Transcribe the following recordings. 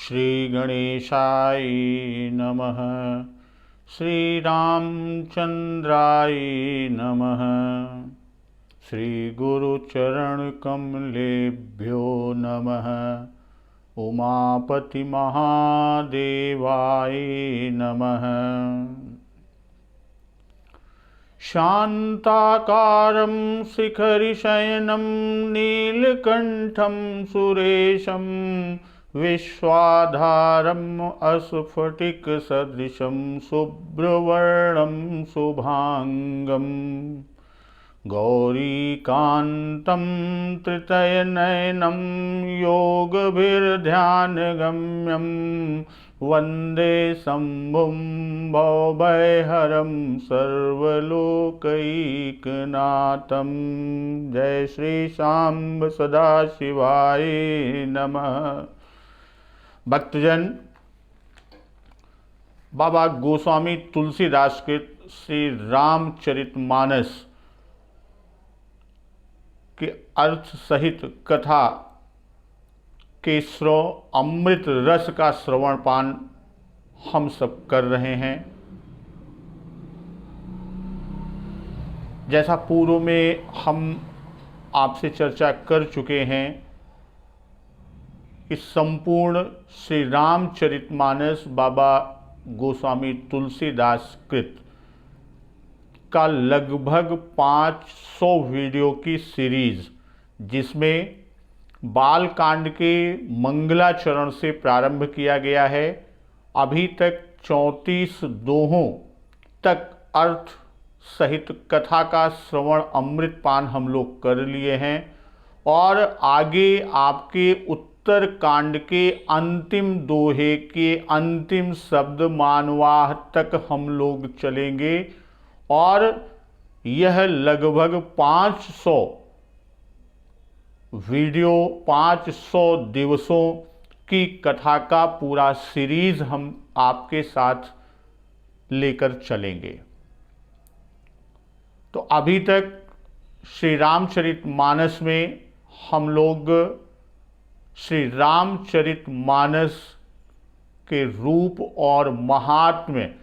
श्री गणेशाय नमः। श्री रामचंद्राय नमः। श्री गुरुचरण कमलेभ्यो नमः। उमापति महादेवाय नमः। शान्ताकारं शिखरिशयनं नीलकण्ठं सुरेशं विश्वाधारम् अस्फटिकसदृशं शुभ्रवर्णं शुभांगं गौरीकान्तं त्रितयनयनं योगभिर्ध्यानगम्यं वन्दे शम्भुं भवभयहरं सर्वलोकैकनाथं। जय श्री शाम्ब सदाशिवाय नमः। भक्तजन, बाबा गोस्वामी तुलसीदास के श्री रामचरितमानस के अर्थ सहित कथा के अमृत रस का श्रवण पान हम सब कर रहे हैं। जैसा पूर्व में हम आपसे चर्चा कर चुके हैं, इस संपूर्ण श्री रामचरितमानस बाबा गोस्वामी तुलसीदास कृत का लगभग 500 वीडियो की सीरीज, जिसमें बाल कांड के मंगलाचरण से प्रारंभ किया गया है। अभी तक 34 दोहों तक अर्थ सहित कथा का श्रवण अमृत पान हम लोग कर लिए हैं और आगे आपके उत्तर कांड के अंतिम दोहे के अंतिम शब्द मानवाह तक हम लोग चलेंगे और यह लगभग 500 वीडियो 500 दिवसों की कथा का पूरा सीरीज हम आपके साथ लेकर चलेंगे। तो अभी तक श्री रामचरितमानस में हम लोग श्री रामचरितमानस के रूप और महात्म्य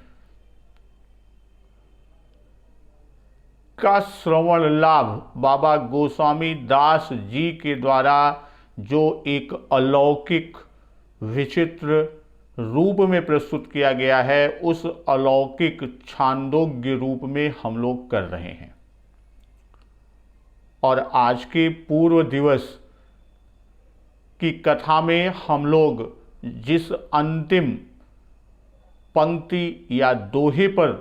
का श्रवण लाभ बाबा गोस्वामी दास जी के द्वारा जो एक अलौकिक विचित्र रूप में प्रस्तुत किया गया है, उस अलौकिक छांदोग्य रूप में हम लोग कर रहे हैं। और आज के पूर्व दिवस की कथा में हम लोग जिस अंतिम पंक्ति या दोहे पर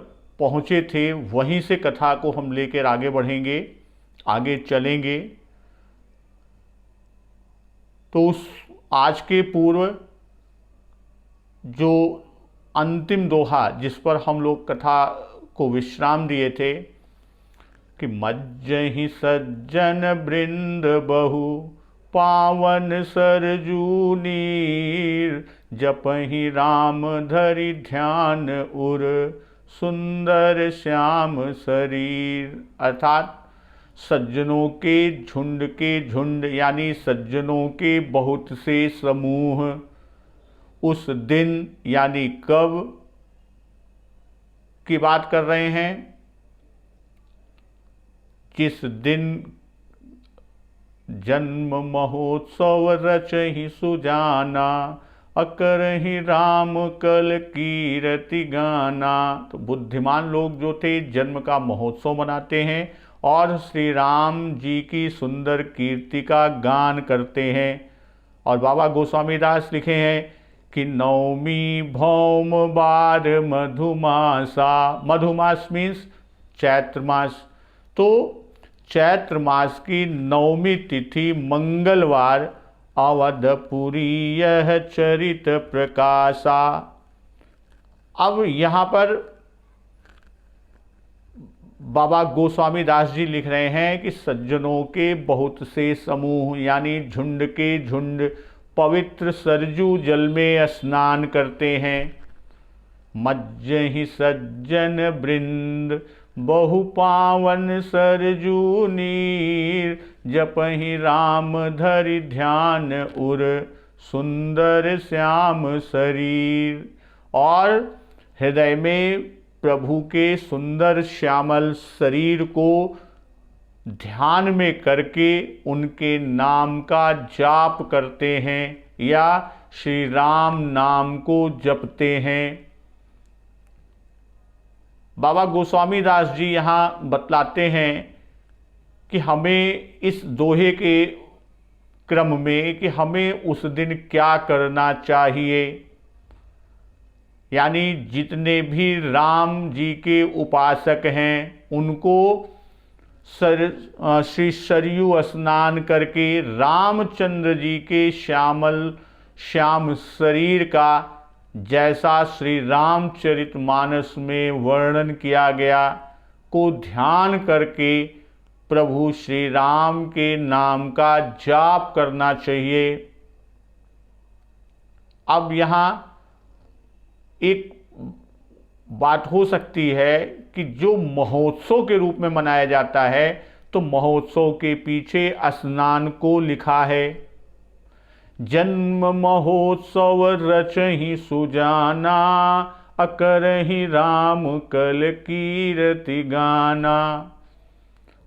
पहुँचे थे, वहीं से कथा को हम लेकर आगे बढ़ेंगे, आगे चलेंगे। तो उस आज के पूर्व जो अंतिम दोहा जिस पर हम लोग कथा को विश्राम दिए थे कि मज्जहि सज्जन वृंद बहु पावन सरजू नीर जपहि राम धरि ध्यान उर सुंदर श्याम शरीर। अर्थात सज्जनों के झुंड यानी सज्जनों के बहुत से समूह उस दिन यानी कब की बात कर रहे हैं, जिस दिन जन्म महोत्सव रचहि सुजाना अकरहि राम कल कीरति गाना। तो बुद्धिमान लोग जो थे जन्म का महोत्सव मनाते हैं और श्री राम जी की सुंदर कीर्ति का गान करते हैं। और बाबा गोस्वामी दास लिखे हैं कि नवमी भौम बार मधुमासा। मधुमास मीन्स चैत्र मास। तो चैत्र मास की नवमी तिथि मंगलवार अवधपुरी यह चरित प्रकाशा। अब यहाँ पर बाबा गोस्वामी दास जी लिख रहे हैं कि सज्जनों के बहुत से समूह यानी झुंड के झुंड पवित्र सरजू जल में स्नान करते हैं। मज्जहि सज्जन वृंद बहु पावन सरजू नीर जपहि राम धरि ध्यान उर सुंदर श्याम शरीर, और हृदय में प्रभु के सुंदर श्यामल शरीर को ध्यान में करके उनके नाम का जाप करते हैं या श्री राम नाम को जपते हैं। बाबा गोस्वामी दास जी यहाँ बतलाते हैं कि हमें इस दोहे के क्रम में कि हमें उस दिन क्या करना चाहिए। यानी जितने भी राम जी के उपासक हैं उनको श्री सरयू स्नान करके रामचंद्र जी के श्याम शरीर का जैसा श्री रामचरितमानस में वर्णन किया गया को ध्यान करके प्रभु श्री राम के नाम का जाप करना चाहिए। अब यहाँ एक बात हो सकती है कि जो महोत्सव के रूप में मनाया जाता है तो महोत्सव के पीछे स्नान को लिखा है। जन्म महोत्सव रचहि सुजाना, अकरहि राम कल कीर्ति गाना।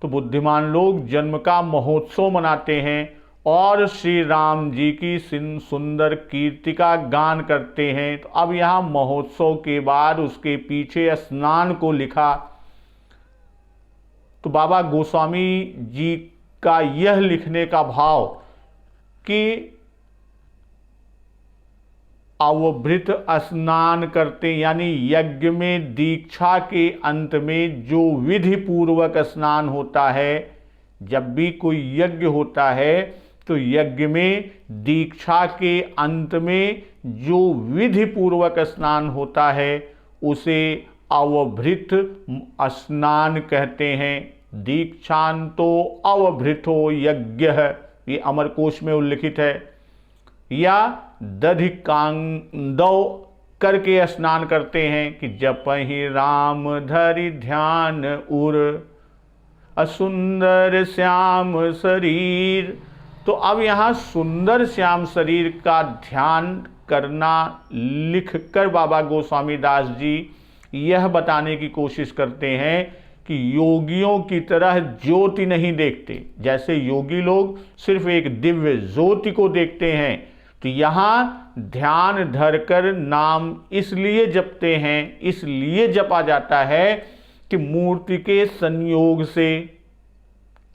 तो बुद्धिमान लोग जन्म का महोत्सव मनाते हैं और श्री राम जी की सुंदर कीर्ति का गान करते हैं। तो अब यहाँ महोत्सव के बाद उसके पीछे स्नान को लिखा। तो बाबा गोस्वामी जी का यह लिखने का भाव कि अवभृत स्नान करते, यानी यज्ञ में दीक्षा के अंत में जो विधि पूर्वक स्नान होता है, जब भी कोई यज्ञ होता है तो यज्ञ में दीक्षा के अंत में जो विधि पूर्वक स्नान होता है उसे अवभृत स्नान कहते हैं। दीक्षांतो अवभृतो यज्ञ, ये अमरकोश में उल्लिखित है। या दधिकांदौ करके स्नान करते हैं कि जपहि राम धरि ध्यान उर, असुंदर श्याम शरीर। तो अब यहाँ सुंदर श्याम शरीर का ध्यान करना लिखकर बाबा गोस्वामी दास जी यह बताने की कोशिश करते हैं कि योगियों की तरह ज्योति नहीं देखते। जैसे योगी लोग सिर्फ एक दिव्य ज्योति को देखते हैं, तो यहाँ ध्यान धरकर नाम इसलिए जपते हैं, इसलिए जपा जाता है कि मूर्ति के संयोग से,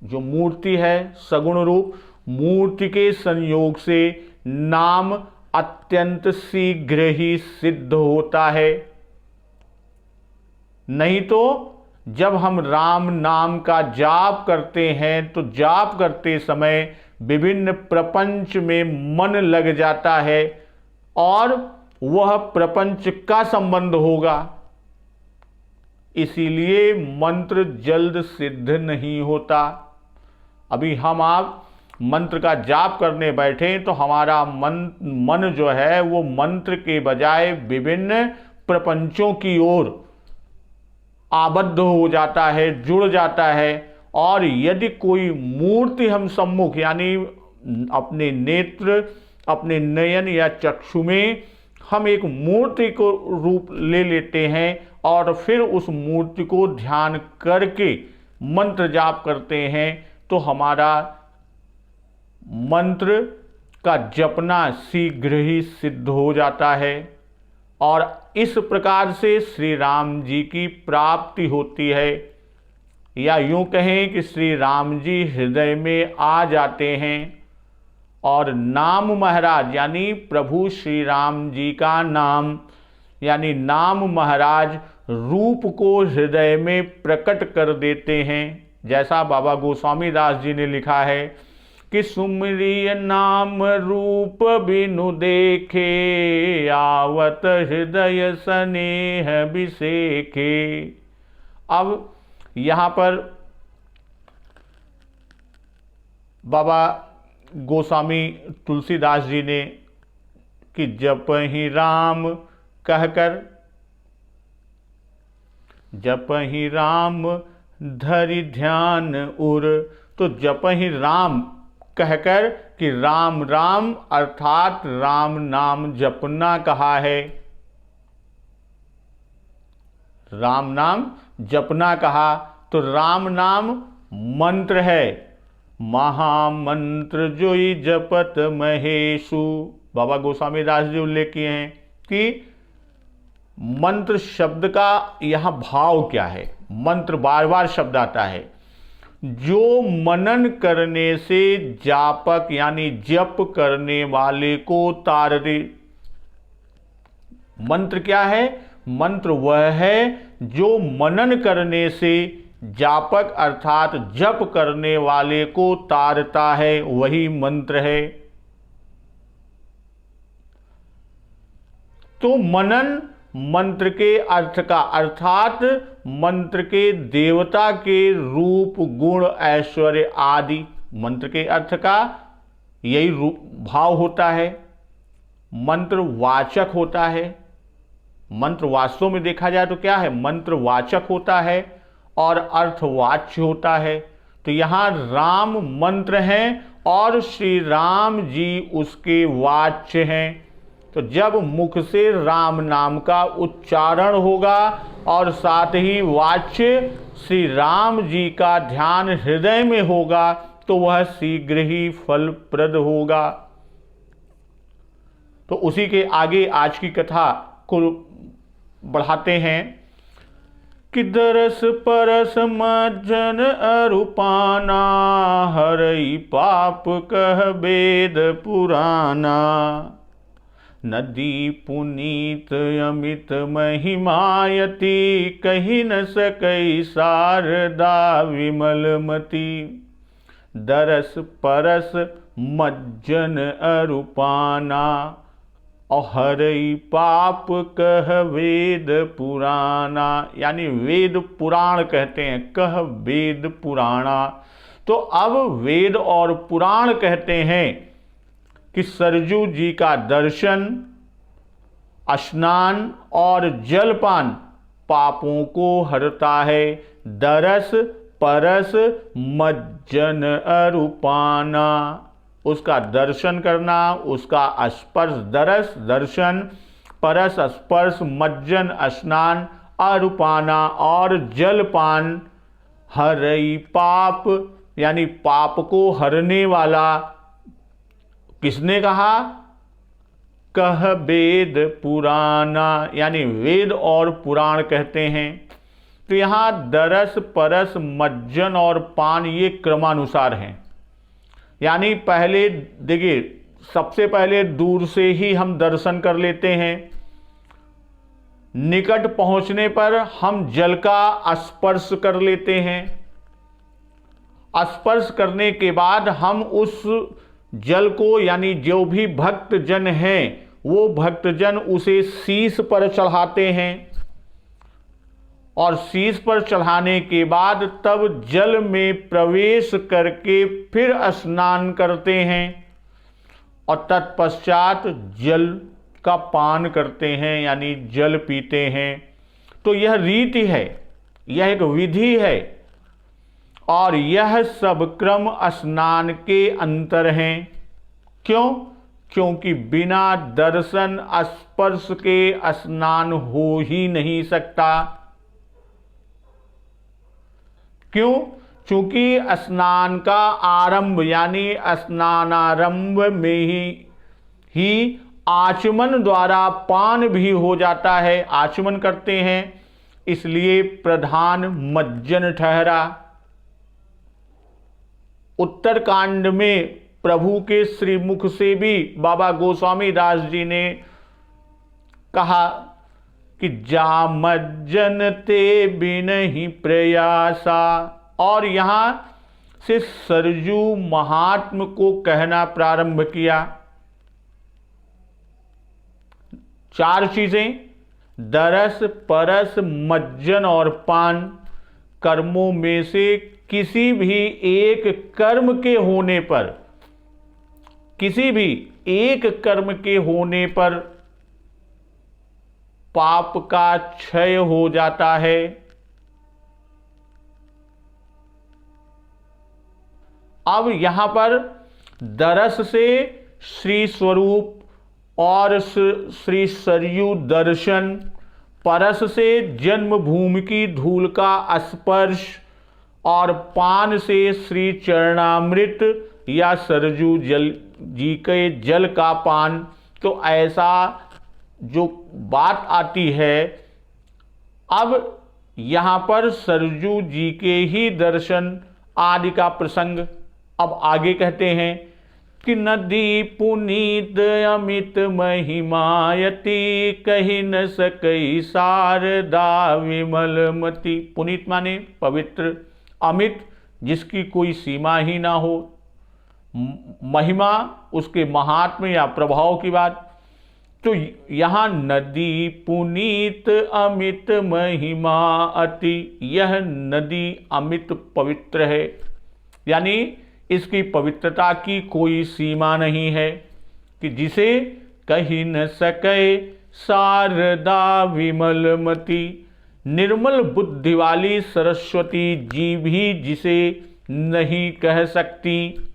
जो मूर्ति है सगुण रूप, मूर्ति के संयोग से नाम अत्यंत शीघ्र ही सिद्ध होता है। नहीं तो जब हम राम नाम का जाप करते हैं तो जाप करते समय विभिन्न प्रपंच में मन लग जाता है और वह प्रपंच का संबंध होगा, इसीलिए मंत्र जल्द सिद्ध नहीं होता। अभी हम आप मंत्र का जाप करने बैठे तो हमारा मन जो है वो मंत्र के बजाय विभिन्न प्रपंचों की ओर आबद्ध हो जाता है, जुड़ जाता है। और यदि कोई मूर्ति हम सम्मुख, यानी अपने नेत्र, अपने नयन या चक्षु में हम एक मूर्ति को रूप ले लेते हैं और फिर उस मूर्ति को ध्यान करके मंत्र जाप करते हैं, तो हमारा मंत्र का जपना शीघ्र ही सिद्ध हो जाता है और इस प्रकार से श्री राम जी की प्राप्ति होती है। या यूं कहें कि श्री राम जी हृदय में आ जाते हैं और नाम महाराज यानी प्रभु श्री राम जी का नाम यानी नाम महाराज रूप को हृदय में प्रकट कर देते हैं। जैसा बाबा गोस्वामी दास जी ने लिखा है कि सुमरिय नाम रूप बिनु देखे, आवत हृदय स्नेह बिसेखे। अब यहाँ पर बाबा गोस्वामी तुलसीदास जी ने कि जपहि राम कहकर, जपहि राम धरि ध्यान उर, तो जपहि राम कहकर कि राम राम अर्थात राम नाम जपना कहा है, राम नाम जपना कहा। तो राम नाम मंत्र है, महामंत्र जोई जपत महेशु। बाबा गोस्वामी दास जी उल्लेख किए हैं कि मंत्र शब्द का यहां भाव क्या है। मंत्र बार बार शब्द आता है, जो मनन करने से जापक यानी जप करने वाले को तार दे। मंत्र क्या है? मंत्र वह है जो मनन करने से जापक अर्थात जप करने वाले को तारता है, वही मंत्र है। तो मनन मंत्र के अर्थ का अर्थात मंत्र के देवता के रूप गुण ऐश्वर्य आदि, मंत्र के अर्थ का यही रूप भाव होता है। मंत्र वाचक होता है। मंत्र वास्तव में देखा जाए तो क्या है? मंत्र वाचक होता है और अर्थवाच्य होता है। तो यहां राम मंत्र हैं और श्री राम जी उसके वाच्य हैं। तो जब मुख से राम नाम का उच्चारण होगा और साथ ही वाच्य श्री राम जी का ध्यान हृदय में होगा तो वह शीघ्र ही फलप्रद होगा। तो उसी के आगे आज की कथा को बढ़ाते हैं कि दरस परस मज्जन अरूपाना, हरई पाप कह वेद पुराना। नदी पुनीत अमित महिमायति, कही न सकई शारदा विमलमती। दरस परस मज्जन अरूपाना, और हरई पाप कह वेद पुराना, यानी वेद पुराण कहते हैं, कह वेद पुराणा। तो अब वेद और पुराण कहते हैं कि सरजू जी का दर्शन, स्नान और जलपान पापों को हरता है। दरस परस मज्जन अरूपाना, उसका दर्शन करना, उसका स्पर्श, दरस दर्शन, परस स्पर्श, मज्जन स्नान, अरूपाना और जलपान, हरई पाप यानी पाप को हरने वाला। किसने कहा? कह वेद पुराना, यानी वेद और पुराण कहते हैं। तो यहां दरस परस मज्जन और पान ये क्रमानुसार हैं। यानी पहले देखिए, सबसे पहले दूर से ही हम दर्शन कर लेते हैं, निकट पहुंचने पर हम जल का स्पर्श कर लेते हैं। स्पर्श करने के बाद हम उस जल को यानी जो भी भक्तजन हैं वो भक्तजन उसे शीश पर चढ़ाते हैं और शीश पर चढ़ाने के बाद तब जल में प्रवेश करके फिर स्नान करते हैं और तत्पश्चात जल का पान करते हैं यानी जल पीते हैं। तो यह रीति है, यह एक विधि है और यह सब क्रम स्नान के अंतर हैं। क्यों? क्योंकि बिना दर्शन स्पर्श के स्नान हो ही नहीं सकता। क्यों? क्योंकि स्नान का आरंभ यानी स्नानारंभ में ही आचमन द्वारा पान भी हो जाता है, आचमन करते हैं, इसलिए प्रधान मज्जन ठहरा। उत्तरकांड में प्रभु के श्रीमुख से भी बाबा गोस्वामी दास जी ने कहा कि जा मज्जन ते बिनहि प्रयासा, और यहां से सरजू महात्म को कहना प्रारंभ किया। 4 चीजें, दरस परस मज्जन और पान, कर्मों में से किसी भी एक कर्म के होने पर, किसी भी एक कर्म के होने पर पाप का क्षय हो जाता है। अब यहां पर दरस से श्री स्वरूप और श्री सरयू दर्शन, परस से जन्मभूमि की धूल का स्पर्श, और पान से श्री चरणामृत या सरजू जल जी के जल का पान। तो ऐसा जो बात आती है, अब यहाँ पर सरजू जी के ही दर्शन आदि का प्रसंग। अब आगे कहते हैं कि नदी पुनीत अमित महिमायति, कही न सकई शारदा विमलमती। पुनीत माने पवित्र, अमित जिसकी कोई सीमा ही ना हो, महिमा उसके महात्म्य या प्रभाव की बात। तो यहाँ नदी पुनीत अमित महिमा अति, यह नदी अमित पवित्र है, यानी इसकी पवित्रता की कोई सीमा नहीं है, कि जिसे कही न सके शारदा विमलमती। निर्मल बुद्धि वाली सरस्वती जी भी जिसे नहीं कह सकती,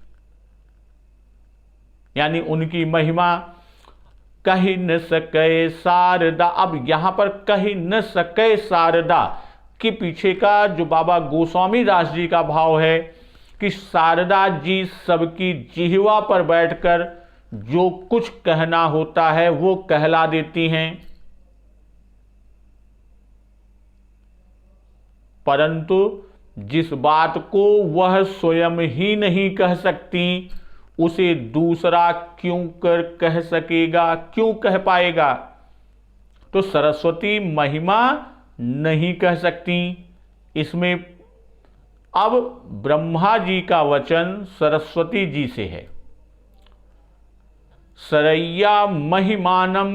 यानी उनकी महिमा कही न सके शारदा। अब यहां पर कही न सके शारदा के पीछे का जो बाबा गोस्वामी दास जी का भाव है कि शारदा जी सबकी जिह्वा पर बैठकर जो कुछ कहना होता है वो कहला देती हैं, परंतु जिस बात को वह स्वयं ही नहीं कह सकती, उसे दूसरा क्यों कर कह सकेगा, क्यों कह पाएगा। तो सरस्वती महिमा नहीं कह सकती। इसमें अब ब्रह्मा जी का वचन सरस्वती जी से है, सरैया महिमानम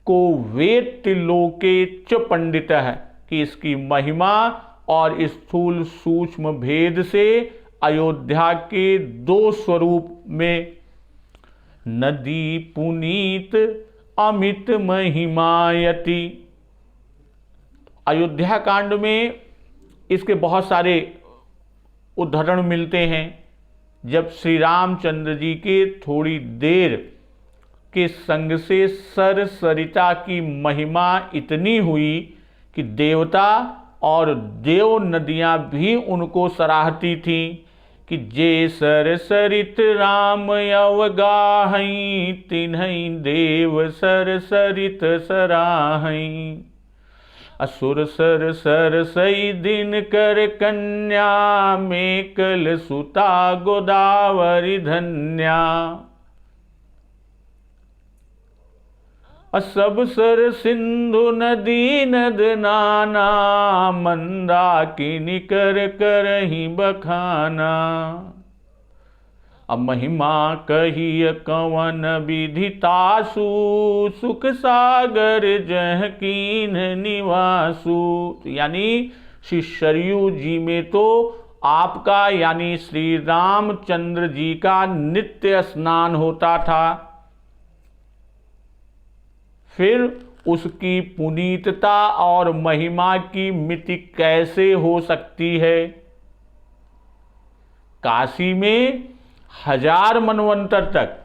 को वेत्ति लोके च पंडित है, कि इसकी महिमा और स्थूल सूक्ष्म भेद से अयोध्या के दो स्वरूप में नदी पुनीत अमित महिमायति। अयोध्या कांड में इसके बहुत सारे उदाहरण मिलते हैं। जब श्री रामचंद्र जी के थोड़ी देर के संग से सर सरिता की महिमा इतनी हुई कि देवता और देव नदियां भी उनको सराहती थीं, कि जे सर सरित राम अवगाहई, तिन्हई देव सर सरित सराहई। असुर सर सर सई दिन कर कन्या, में कल सुता गोदावरी धन्या। सब सर सिंधु नदी नद नाना, मंदाकिनी कर करही बखाना। अब महिमा कही कवन विधितासु, सुख सागर जह कीन निवासु। यानी श्री सरयू जी में तो आपका यानी श्री रामचंद्र जी का नित्य स्नान होता था। फिर उसकी पुनीतता और महिमा की मिति कैसे हो सकती है। काशी में 1000 मनवंतर तक,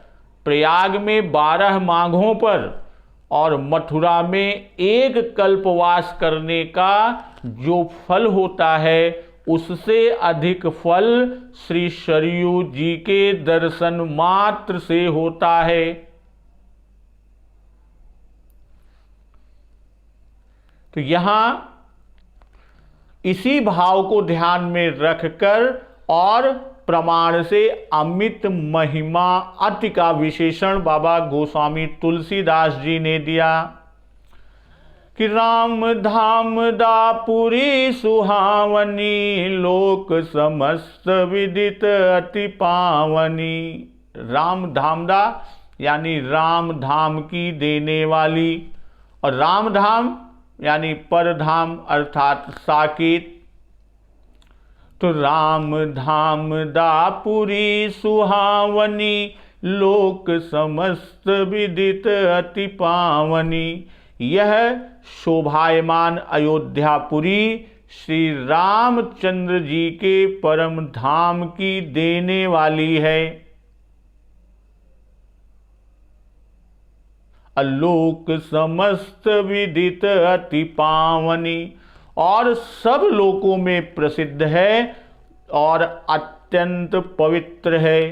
प्रयाग में 12 माघों पर और मथुरा में 1 कल्पवास करने का जो फल होता है, उससे अधिक फल श्री सरयू जी के दर्शन मात्र से होता है। तो यहां इसी भाव को ध्यान में रखकर और प्रमाण से अमित महिमा अति का विशेषण बाबा गोस्वामी तुलसीदास जी ने दिया कि राम धाम दापुरी सुहावनी, लोक समस्त विदित अति पावनी। राम धामदा यानी राम धाम की देने वाली, और राम धाम यानी परधाम अर्थात साकेत। तो राम धाम दापुरी सुहावनी, लोक समस्त विदित अति पावनी। यह शोभायमान अयोध्यापुरी श्री रामचंद्र जी के परम धाम की देने वाली है। आलोक समस्त विदित अति पावनी, और सब लोकों में प्रसिद्ध है और अत्यंत पवित्र है।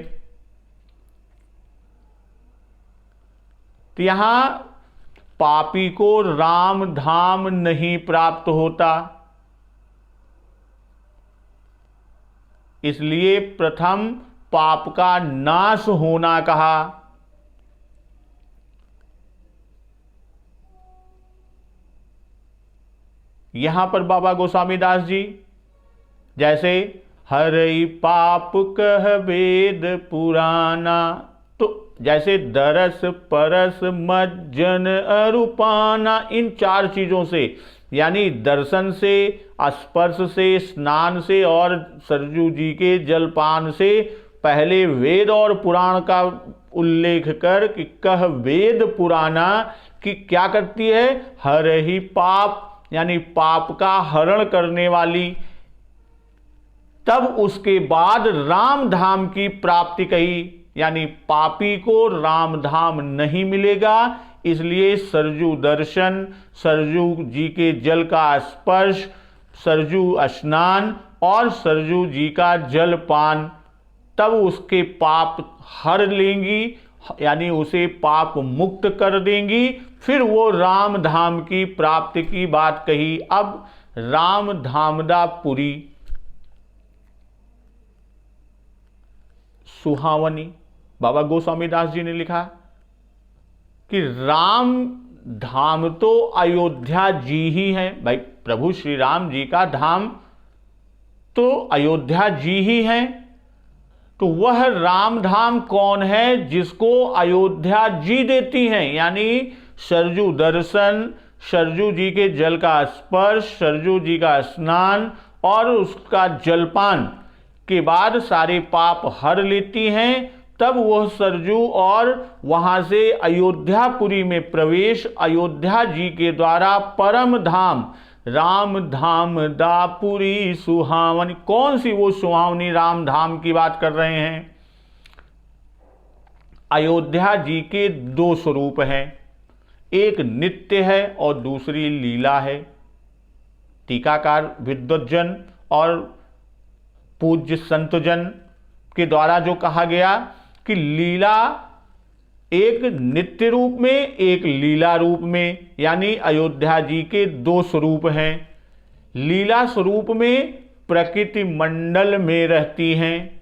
तो यहां पापी को राम धाम नहीं प्राप्त होता, इसलिए प्रथम पाप का नाश होना कहा। यहां पर बाबा गोस्वामी दास जी जैसे हरई पाप कह वेद पुराना, तो जैसे दरस परस मज्जन अरूपाना, इन चार चीजों से यानी दर्शन से, स्पर्श से, स्नान से और सरजू जी के जलपान से पहले वेद और पुराण का उल्लेख कर कि कह वेद पुराना कि क्या करती है, हर ही पाप यानी पाप का हरण करने वाली। तब उसके बाद राम धाम की प्राप्ति कही, यानी पापी को राम धाम नहीं मिलेगा, इसलिए सरजू दर्शन, सरजू जी के जल का स्पर्श, सरजू स्नान और सरजू जी का जलपान, तब उसके पाप हर लेंगी, यानी उसे पाप मुक्त कर देंगी, फिर वो राम धाम की प्राप्ति की बात कही। अब राम धामदा पुरी सुहावनी, बाबा गोस्वामी दास जी ने लिखा कि राम धाम तो अयोध्या जी ही है। भाई प्रभु श्री राम जी का धाम तो अयोध्या जी ही है, तो वह राम धाम कौन है जिसको अयोध्या जी देती हैं, यानी सरजू दर्शन, सरजू जी के जल का स्पर्श, सरजू जी का स्नान और उसका जलपान के बाद सारे पाप हर लेती हैं। तब वह सरजू और वहां से अयोध्यापुरी में प्रवेश, अयोध्या जी के द्वारा परम धाम राम धाम दापुरी सुहावनी। कौन सी वो सुहावनी राम धाम की बात कर रहे हैं? अयोध्या जी के दो स्वरूप हैं, एक नित्य है और दूसरी लीला है। टीकाकार विद्वज्जन और पूज्य संतजन के द्वारा जो कहा गया कि लीला एक नित्य रूप में, एक लीला रूप में, यानी अयोध्या जी के दो स्वरूप हैं। लीला स्वरूप में प्रकृति मंडल में रहती हैं,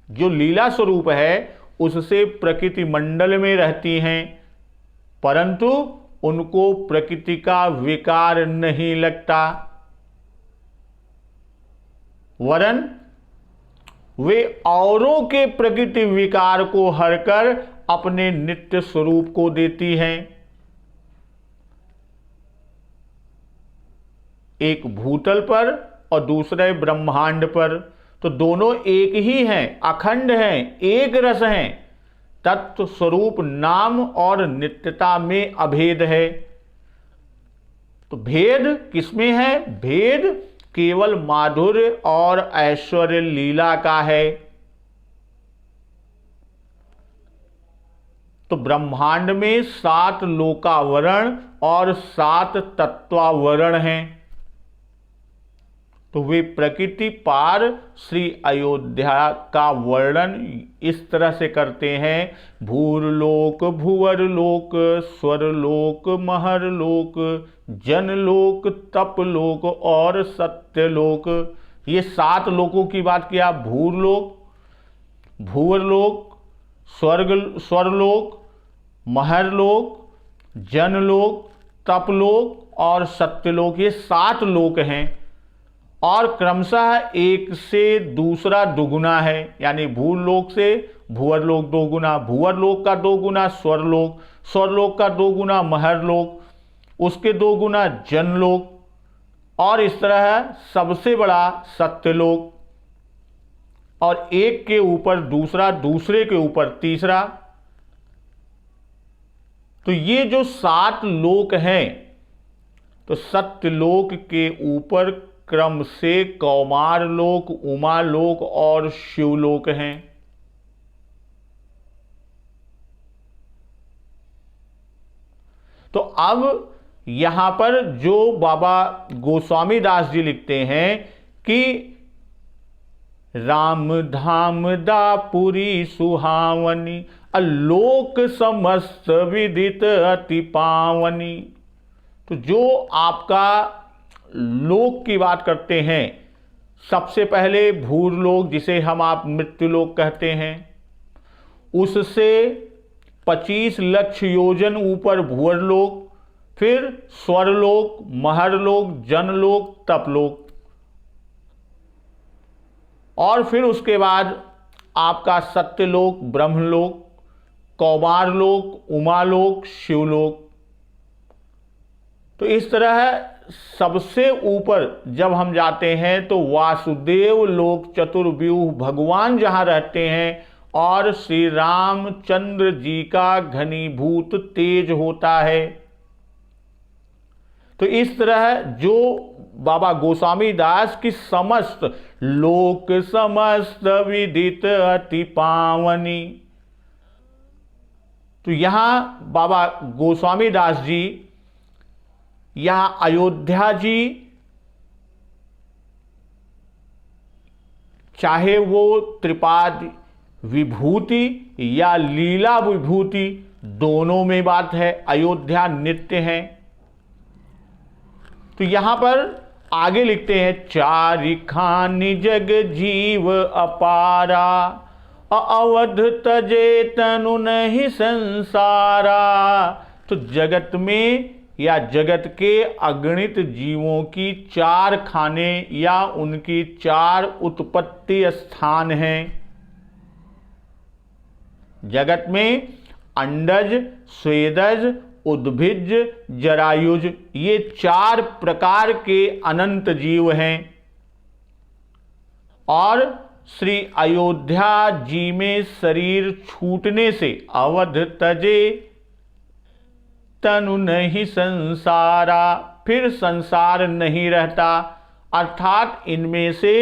जो लीला स्वरूप है उससे प्रकृति मंडल में रहती हैं, परंतु उनको प्रकृति का विकार नहीं लगता, वरन वे औरों के प्रकृति विकार को हरकर अपने नित्य स्वरूप को देती हैं। एक भूतल पर और दूसरे ब्रह्मांड पर, तो दोनों एक ही हैं, अखंड हैं, एक रस हैं। तत्व स्वरूप नाम और नित्यता में अभेद है। तो भेद किसमें है? भेद केवल माधुर्य और ऐश्वर्य लीला का है। तो ब्रह्मांड में 7 लोकावरण और 7 तत्वावरण हैं। तो वे प्रकृति पार श्री अयोध्या का वर्णन इस तरह से करते हैं। भूरलोक, भुवरलोक, स्वरलोक, महरलोक, जनलोक, तपलोक और सत्यलोक। ये 7 लोकों की बात किया। भूरलोक, भुवरलोक, स्वरलोक, महरलोक, जनलोक, तपलोक और सत्यलोक, ये 7 लोक हैं। और क्रमशः एक से दूसरा दुगुना है, यानी भूलोक से भुवरलोक 2 गुना, भुवरलोक का 2 गुना स्वरलोक, स्वरलोक का 2 गुना महरलोक, उसके 2 गुना जनलोक, और इस तरह सबसे बड़ा सत्यलोक, और एक के ऊपर दूसरा, दूसरे के ऊपर तीसरा। तो ये जो 7 लोक हैं, तो सत्यलोक के ऊपर क्रम से कौमार लोक, उमा लोक और शिवलोक हैं। तो अब यहाँ पर जो बाबा गोस्वामी दास जी लिखते हैं कि राम धाम दापुरी सुहावनी, अलोक समस्त विदित अति पावनी। तो जो आपका लोक की बात करते हैं, सबसे पहले भूरलोक जिसे हम आप मृत्युलोक कहते हैं, उससे 25 लक्ष योजन ऊपर भूअरलोक, फिर स्वरलोक, महरलोक, जनलोक, तपलोक, और फिर उसके बाद आपका सत्यलोक, ब्रह्मलोक, कौमारलोक, उमालोक, शिवलोक। तो इस तरह सबसे ऊपर जब हम जाते हैं तो वासुदेव लोक चतुर्व्यूह भगवान जहां रहते हैं और श्री रामचंद्र जी का घनीभूत तेज होता है। तो इस तरह जो बाबा गोस्वामी दास की समस्त लोक समस्त विदित अति पावनी, तो यहां बाबा गोस्वामी दास जी यहां अयोध्या जी, चाहे वो त्रिपाद विभूति या लीला विभूति, दोनों में बात है, अयोध्या नित्य है। तो यहां पर आगे लिखते हैं, चारिखानि जग जीव अपारा, अवध तजे तनु नहीं संसारा। तो जगत में या जगत के अगणित जीवों की 4 खाने या उनकी 4 उत्पत्ति स्थान हैं। जगत में अंडज, स्वेदज, उद्भिज, जरायुज, ये 4 प्रकार के अनंत जीव हैं। और श्री अयोध्या जी में शरीर छूटने से अवध तजे तनु नहीं संसारा, फिर संसार नहीं रहता। अर्थात इनमें से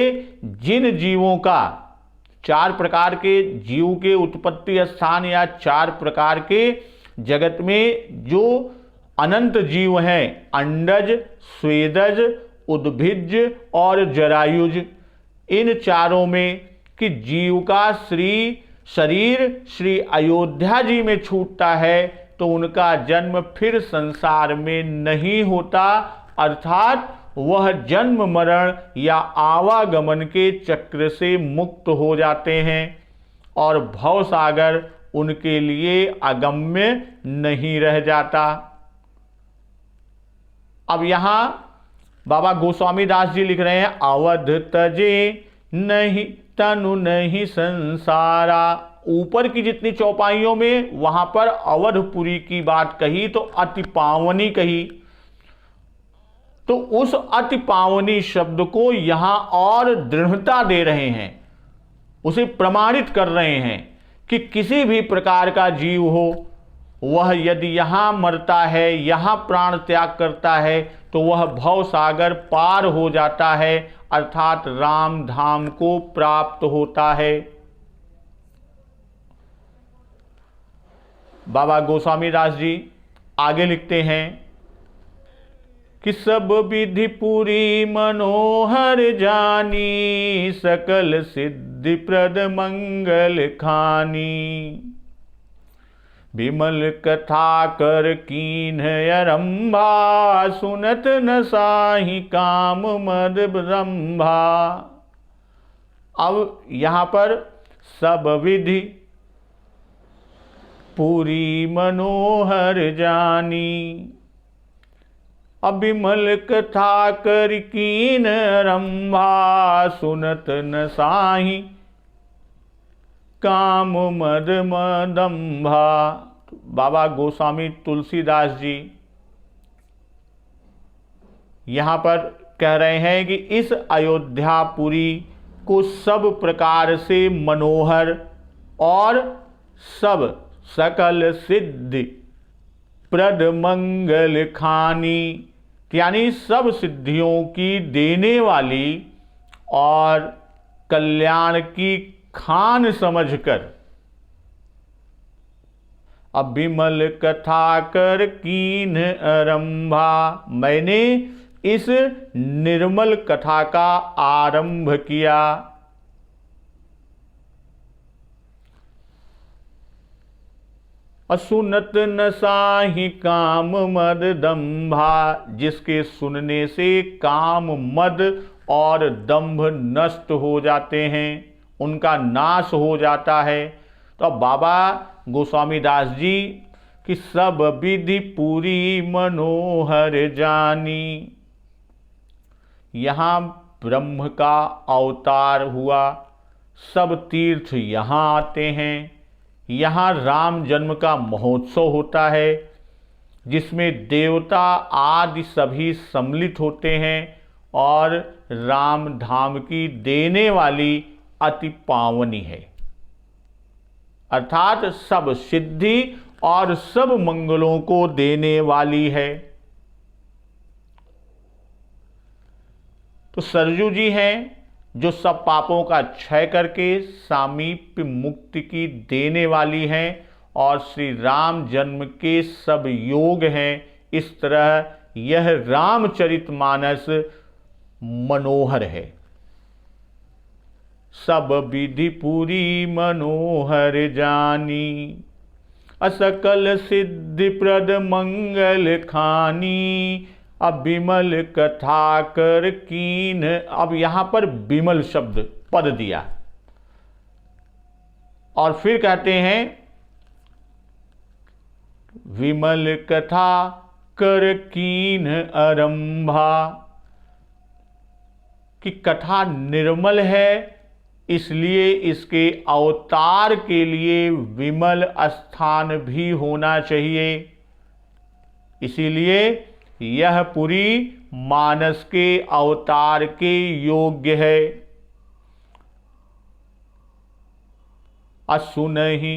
जिन जीवों का 4 प्रकार के जीव के उत्पत्ति स्थान या 4 प्रकार के जगत में जो अनंत जीव हैं, अंडज, स्वेदज, उद्भिज और जरायुज, इन चारों में कि जीव का शरीर श्री अयोध्या जी में छूटता है तो उनका जन्म फिर संसार में नहीं होता। अर्थात वह जन्म मरण या आवागमन के चक्र से मुक्त हो जाते हैं और भव सागर उनके लिए अगम्य नहीं रह जाता। अब यहां बाबा गोस्वामी दास जी लिख रहे हैं, अवध तजे नहीं तनु नहीं संसारा। ऊपर की जितनी चौपाइयों में वहां पर अवधपुरी की बात कही तो अति पावनी कही, तो उस अति पावनी शब्द को यहां और दृढ़ता दे रहे हैं, उसे प्रमाणित कर रहे हैं कि किसी भी प्रकार का जीव हो, वह यदि यहां मरता है, यहां प्राण त्याग करता है तो वह भव सागर पार हो जाता है, अर्थात राम धाम को प्राप्त होता है। बाबा गोस्वामी दास जी आगे लिखते हैं कि सब विधि पूरी मनोहर जानी, सकल सिद्धि प्रद मंगल खानी। विमल कथा कर कीन अरंभा, सुनत न साहि काम मद ब्रह्मा। अब यहां पर सब विधि पूरी मनोहर जानी, अविमल कथा कर कीन रंभा, सुनत न साहि काम मद मदंभा। बाबा गोस्वामी तुलसीदास जी यहां पर कह रहे हैं कि इस अयोध्यापुरी को सब प्रकार से मनोहर और सब सकल सिद्धि प्रद मंगल खानी, यानी सब सिद्धियों की देने वाली और कल्याण की खान समझकर अब विमल कथा कर कीन आरंभा, मैंने इस निर्मल कथा का आरंभ किया। असुनत न साहि काम मद दंभा, जिसके सुनने से काम मद और दंभ नष्ट हो जाते हैं, उनका नाश हो जाता है। तो अब बाबा गोस्वामी दास जी की सब विधि पूरी मनोहर जानी, यहाँ ब्रह्म का अवतार हुआ, सब तीर्थ यहाँ आते हैं, यहाँ राम जन्म का महोत्सव होता है जिसमें देवता आदि सभी सम्मिलित होते हैं और राम धाम की देने वाली अति पावनी है, अर्थात सब सिद्धि और सब मंगलों को देने वाली है। तो सरजू जी हैं जो सब पापों का क्षय करके सामीप्य मुक्ति की देने वाली हैं और श्री राम जन्म के सब योग हैं। इस तरह यह रामचरितमानस मनोहर है। सब विधि पूरी मनोहर जानी, असकल सिद्धि प्रद मंगल खानी, अब विमल कथा कर कीन। अब यहां पर विमल शब्द पद दिया और फिर कहते हैं विमल कथा कर कीन आरंभा, कि कथा निर्मल है इसलिए इसके अवतार के लिए विमल स्थान भी होना चाहिए, इसीलिए यह पुरी मानस के अवतार के योग्य है। असुनहि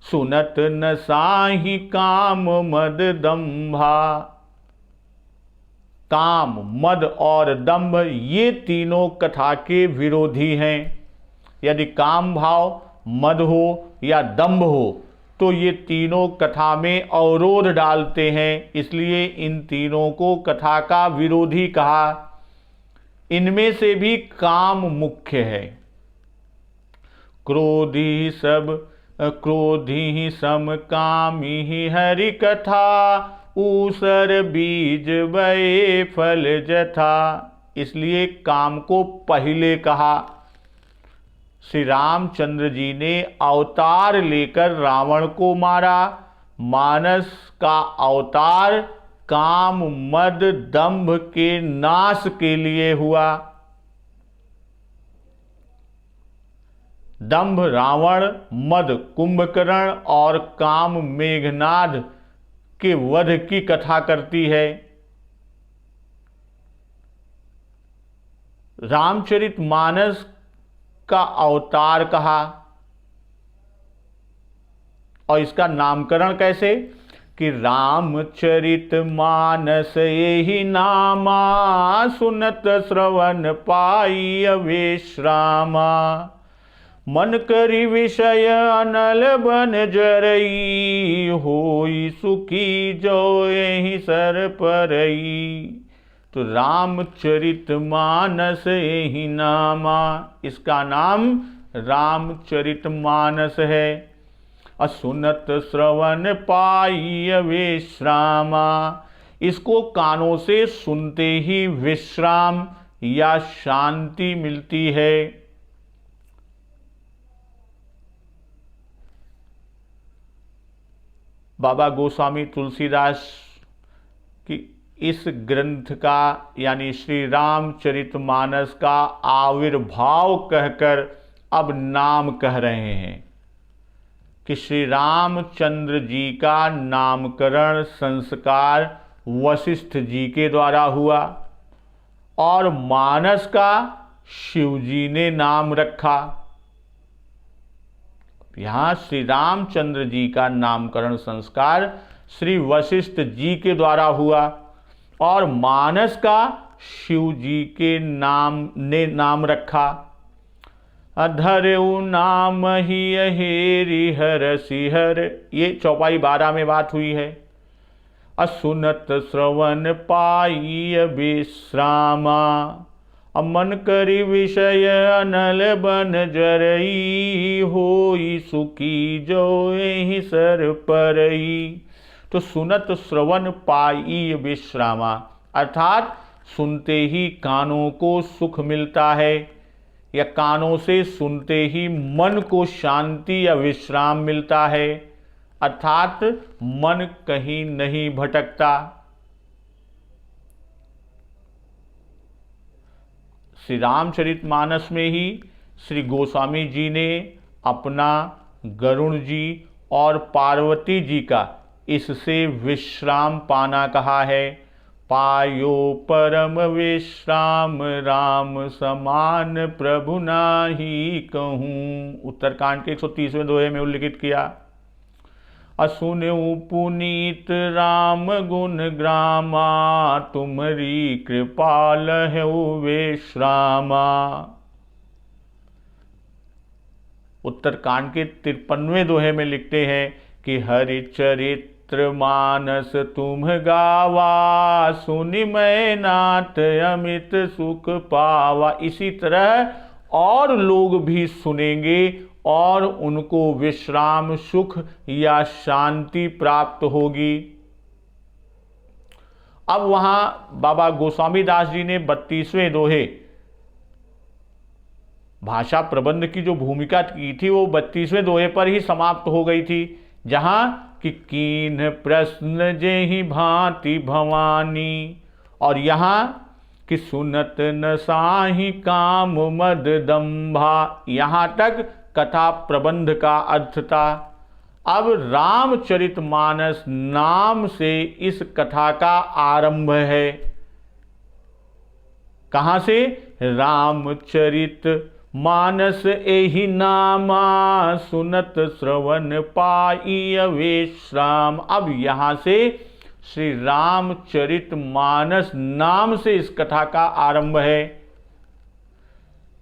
सुनत न साहि काम मद दंभा, काम मद और दंभ ये तीनों कथा के विरोधी हैं। यदि काम भाव मद हो या दंभ हो तो ये तीनों कथा में अवरोध डालते हैं, इसलिए इन तीनों को कथा का विरोधी कहा। इनमें से भी काम मुख्य है। क्रोधी सम कामी हरि कथा, ऊसर बीज बये फल जथा, इसलिए काम को पहले कहा। श्री रामचंद्र जी ने अवतार लेकर रावण को मारा। मानस का अवतार काम मद दंभ के नाश के लिए हुआ। दंभ रावण, मद कुंभकर्ण और काम मेघनाद के वध की कथा करती है। रामचरितमानस का अवतार कहा और इसका नामकरण कैसे कि रामचरितमानस यही नामा, सुनत श्रवण पाई विश्रामा, मन करी विषय अनल बन जरई, होई सुखी जो यही सर परई। तो रामचरितमानस यही नामा, इसका नाम रामचरितमानस है। असुनत श्रवण पाई विश्रामा, इसको कानों से सुनते ही विश्राम या शांति मिलती है। बाबा गोस्वामी तुलसीदास की इस ग्रंथ का यानी श्री रामचरितमानस का आविर्भाव कहकर अब नाम कह रहे हैं कि श्री रामचंद्र जी का नामकरण संस्कार वशिष्ठ जी के द्वारा हुआ और मानस का शिव जी ने नाम रखा। यहाँ श्री रामचंद्र जी का नामकरण संस्कार श्री वशिष्ठ जी के द्वारा हुआ और मानस का शिव जी के नाम रखा। अधरऊ नाम ही हेरि हरसि हर। ये चौपाई 12 में बात हुई है। असुनत श्रवण पाई विश्रामा, मन करी विषय अनल बन जरई, होई सुखी जो एहि सर परई। तो सुनत श्रवण पाई विश्रामा, अर्थात सुनते ही कानों को सुख मिलता है, या कानों से सुनते ही मन को शांति या विश्राम मिलता है, अर्थात मन कहीं नहीं भटकता। श्री रामचरितमानस में ही श्री गोस्वामी जी ने अपना गरुण जी और पार्वती जी का इससे विश्राम पाना कहा है। पायो परम विश्राम राम समान प्रभु नाही कहूँ, उत्तरकांड के 130वें दोहे में उल्लिखित किया। असुनऊ पुनीत राम गुण ग्रामा, तुम्हारी कृपा लहऊ विश्रामा। उत्तरकांड के 53वें दोहे में लिखते हैं कि हरिचरित्र मानस तुम गावा, सुनि मैं नाथ अमित सुख पावा। इसी तरह और लोग भी सुनेंगे और उनको विश्राम सुख या शांति प्राप्त होगी। अब वहां बाबा गोस्वामी दास जी ने 32वें दोहे भाषा प्रबंध की जो भूमिका की थी वो 32वें दोहे पर ही समाप्त हो गई थी, जहां कि कीन प्रश्न जेहि भांति भवानी, और यहां कि सुनत न साहि काम मद दंभा। यहां तक कथा प्रबंध का अर्थ था। अब रामचरितमानस नाम से इस कथा का आरंभ है। कहां से? रामचरित मानस एहि नामा, सुनत श्रवण पाई विश्राम। अब यहां से श्री रामचरित मानस नाम से इस कथा का आरंभ है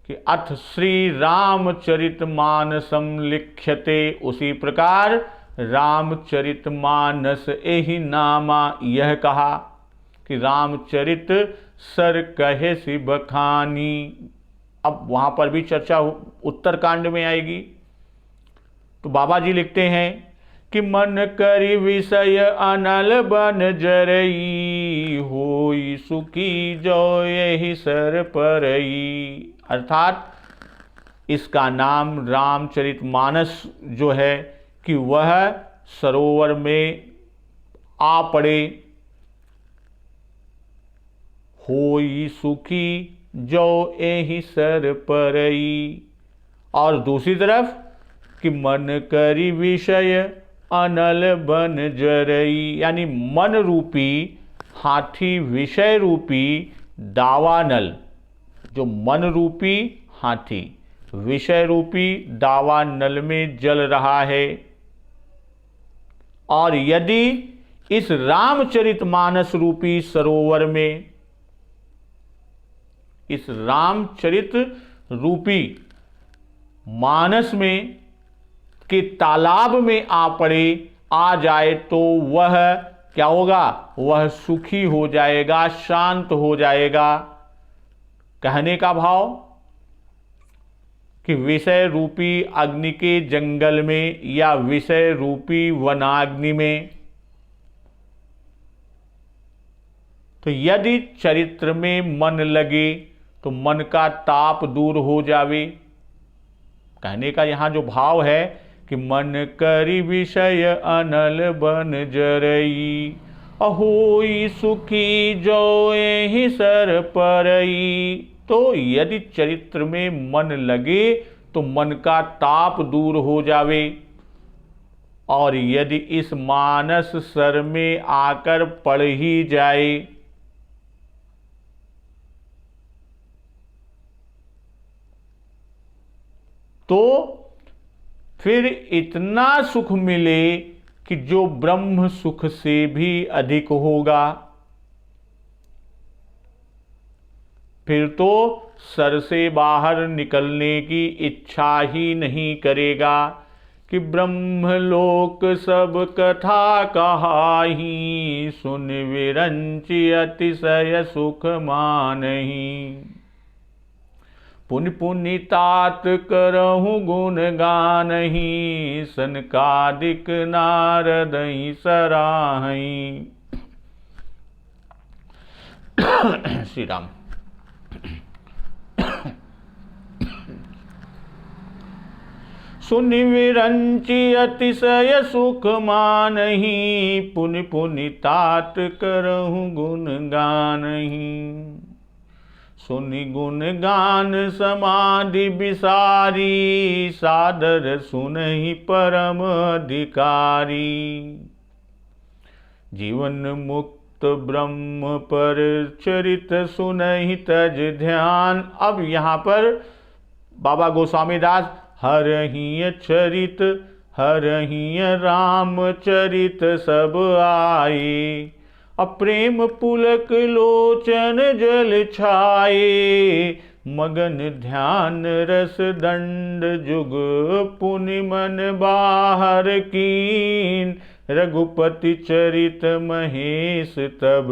कि अथ श्री रामचरित मानसम लिख्यते। उसी प्रकार रामचरित मानस एहि नामा, यह कहा कि रामचरित सर कहे सि बखानी। अब वहां पर भी चर्चा उत्तरकांड में आएगी। तो बाबा जी लिखते हैं कि मन करि विषय अनल बन जरई, होई सुखी जो यही सर परई। अर्थात इसका नाम रामचरितमानस जो है कि वह सरोवर में आ पड़े, होई सुखी जो एहि सर परई। और दूसरी तरफ कि मन करी विषय अनल बन जरई, यानी मन रूपी हाथी विषय रूपी दावानल, जो मन रूपी हाथी विषय रूपी दावानल में जल रहा है। और यदि इस रामचरितमानस रूपी सरोवर में, इस रामचरित रूपी मानस में के तालाब में आ पड़े, आ जाए, तो वह क्या होगा? वह सुखी हो जाएगा, शांत हो जाएगा। कहने का भाव कि विषय रूपी अग्नि के जंगल में या विषय रूपी वनाग्नि में, तो यदि चरित्र में मन लगे तो मन का ताप दूर हो जावे। कहने का यहां जो भाव है कि मन करी विषय अनल बन जरई, अहोई सुखी जो एहि सर परई। तो यदि चरित्र में मन लगे तो मन का ताप दूर हो जावे, और यदि इस मानस सर में आकर पड़ ही जाए तो फिर इतना सुख मिले कि जो ब्रह्म सुख से भी अधिक होगा। फिर तो सर से बाहर निकलने की इच्छा ही नहीं करेगा कि ब्रह्मलोक सब कथा कहाही, सुन विरंचि अतिशय सुख मानही। पुनि पुनि तात करहु गुण गानही, सनकादिक नारदहि सराहई। श्री राम। सुनि विरंचि अतिशय सुख मानही, पुनि पुनि तात करहु गुण गानही। सुनि गुण गान समाधि बिसारी, सादर सुनहि परम अधिकारी। जीवन मुक्त ब्रह्म पर चरित सुनहि तज ध्यान। अब यहाँ पर बाबा गोस्वामी दास हरहि चरित हरहि राम चरित सब आए, अप्रेम पुलक लोचन जल छाए। मगन ध्यान रस दंड जुग पुनि मन बाहर कीन, रघुपति चरित महेश तब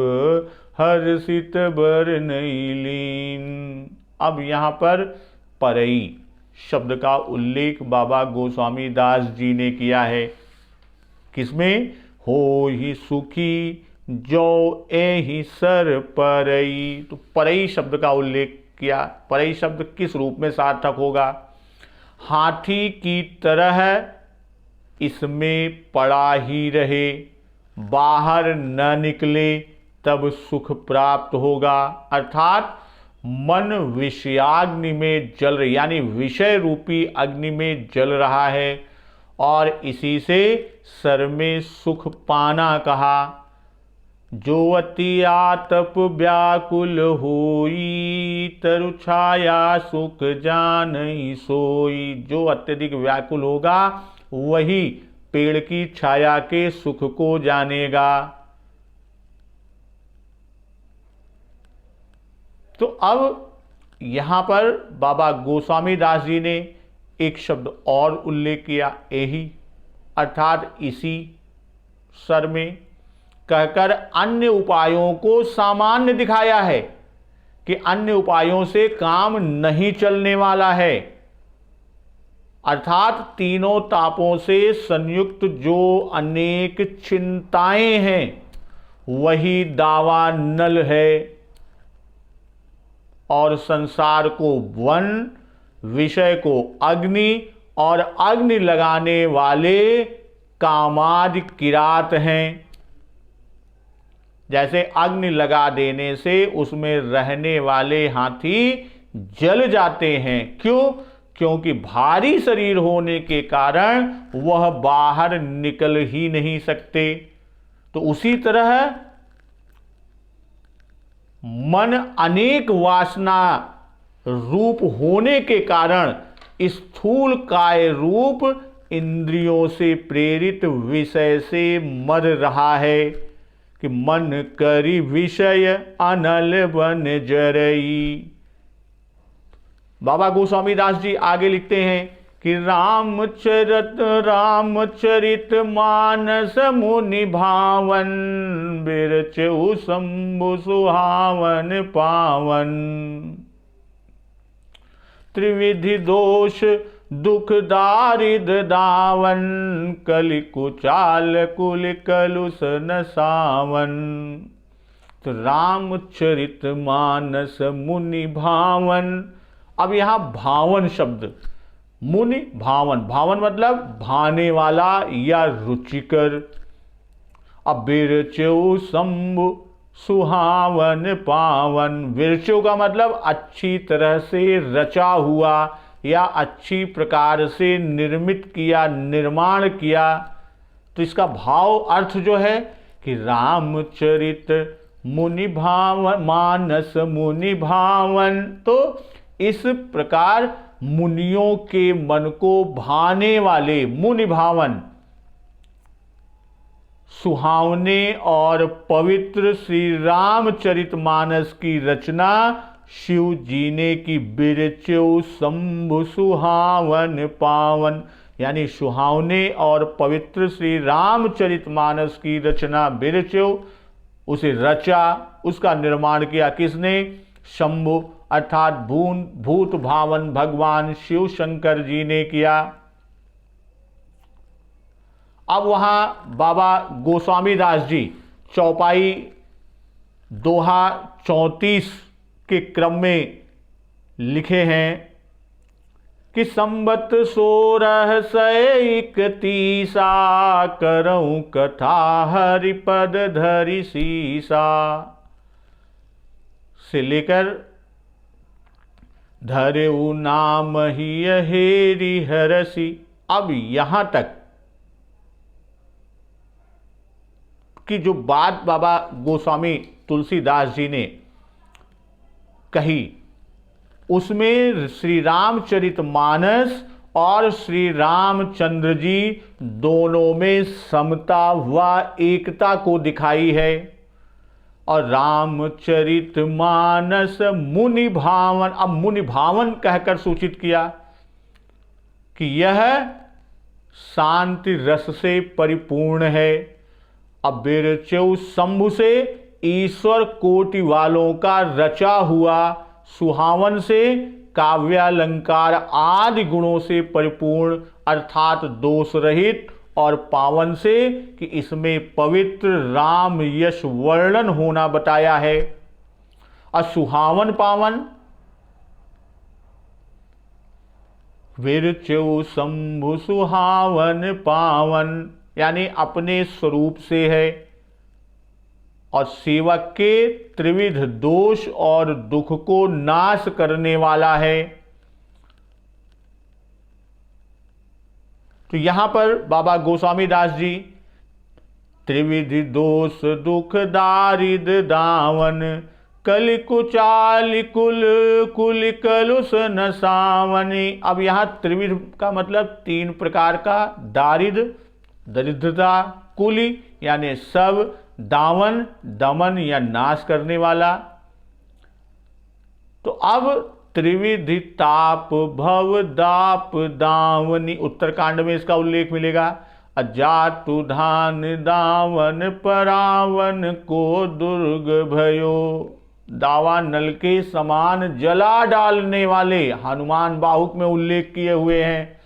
हर्षित बरनई लीन। अब यहाँ पर परई शब्द का उल्लेख बाबा गोस्वामी दास जी ने किया है। किसमें? हो ही सुखी जो एहि सर परई। तो परई शब्द का उल्लेख किया। परई शब्द किस रूप में सार्थक होगा? हाथी की तरह इसमें पड़ा ही रहे, बाहर न निकले, तब सुख प्राप्त होगा। अर्थात मन विषयाग्नि में जल रही, यानी विषय रूपी अग्नि में जल रहा है और इसी से सर में सुख पाना कहा। जो अति आतप व्याकुल होई, तरु छाया सुख जानई सोई। जो अत्यधिक व्याकुल होगा वही पेड़ की छाया के सुख को जानेगा। तो अब यहां पर बाबा गोस्वामी दास जी ने एक शब्द और उल्लेख किया, एही, अर्थात इसी सर में, कहकर अन्य उपायों को सामान्य दिखाया है कि अन्य उपायों से काम नहीं चलने वाला है। अर्थात तीनों तापों से संयुक्त जो अनेक चिंताएं हैं वही दावा नल है और संसार को वन, विषय को अग्नि और अग्नि लगाने वाले कामादि किरात हैं। जैसे अग्नि लगा देने से उसमें रहने वाले हाथी जल जाते हैं। क्यों? क्योंकि भारी शरीर होने के कारण वह बाहर निकल ही नहीं सकते। तो उसी तरह मन अनेक वासना रूप होने के कारण स्थूल काय रूप इंद्रियों से प्रेरित विषय से मर रहा है कि मन करी विषय अनल बन जरई। बाबा गोस्वामी दास जी आगे लिखते हैं कि रामचरित मानस मुनि भावन, बिरचउ शंभु सुहावन पावन। त्रिविधि दोष दुख दारिद दावन, कलि कुचाल कुल कलुष न सावन। तो रामचरित मानस मुनि भावन। अब यहां भावन शब्द, मुनि भावन, भावन मतलब भाने वाला या रुचिकर। अब बिरचउ शंभु सुहावन पावन। विरचु का मतलब अच्छी तरह से रचा हुआ या अच्छी प्रकार से निर्मित किया, निर्माण किया। तो इसका भाव अर्थ जो है कि रामचरित मुनि भावन, मानस मुनि भावन। तो इस प्रकार मुनियों के मन को भाने वाले मुनि भावन, सुहावने और पवित्र श्री रामचरितमानस की रचना शिव जीने की बिरचो शंभु सुहावन पावन, यानी सुहावने और पवित्र श्री रामचरितमानस की रचना बिरचो, उसे रचा, उसका निर्माण किया किसने? शंभु अर्थात भूत भावन भगवान शिव शंकर जी ने किया। अब वहां बाबा गोस्वामी दास जी चौपाई दोहा 34 के क्रम में लिखे हैं कि संबत 1631 करऊं कथा हरिपद धरि सीसा, से लेकर धरेऊ नाम ही हेरि हरसी। अब यहां तक कि जो बात बाबा गोस्वामी तुलसीदास जी ने कही, उसमें श्री रामचरितमानस और श्री रामचंद्र जी दोनों में समता व एकता को दिखाई है। और रामचरितमानस मुनि भावन, अब मुनि भावन कहकर सूचित किया कि यह शांति रस से परिपूर्ण है। अब बिरचौ शंभु से ईश्वर कोटि वालों का रचा हुआ, सुहावन से काव्यालंकार आदि गुणों से परिपूर्ण अर्थात दोष रहित, और पावन से कि इसमें पवित्र राम यश वर्णन होना बताया है। और सुहावन पावन बिरचौ शंभु सुहावन पावन, यानी अपने स्वरूप से है और सेवक के त्रिविध दोष और दुख को नाश करने वाला है। तो यहां पर बाबा गोस्वामी दास जी त्रिविधि दोष दुख दारिद दावन, कलि कुचाल कुल कुल कलुष न सावनी। अब यहां त्रिविध का मतलब 3 प्रकार का, दारिद दरिद्रता, कुली यानी सब, दावन दमन या नाश करने वाला। तो अब त्रिविधि ताप भव दाप दावनी, उत्तरकांड में इसका उल्लेख मिलेगा। अजातु धान दावन परावन को दुर्ग भयो, दावा नल के समान जला डालने वाले हनुमान बाहुक में उल्लेख किए हुए हैं।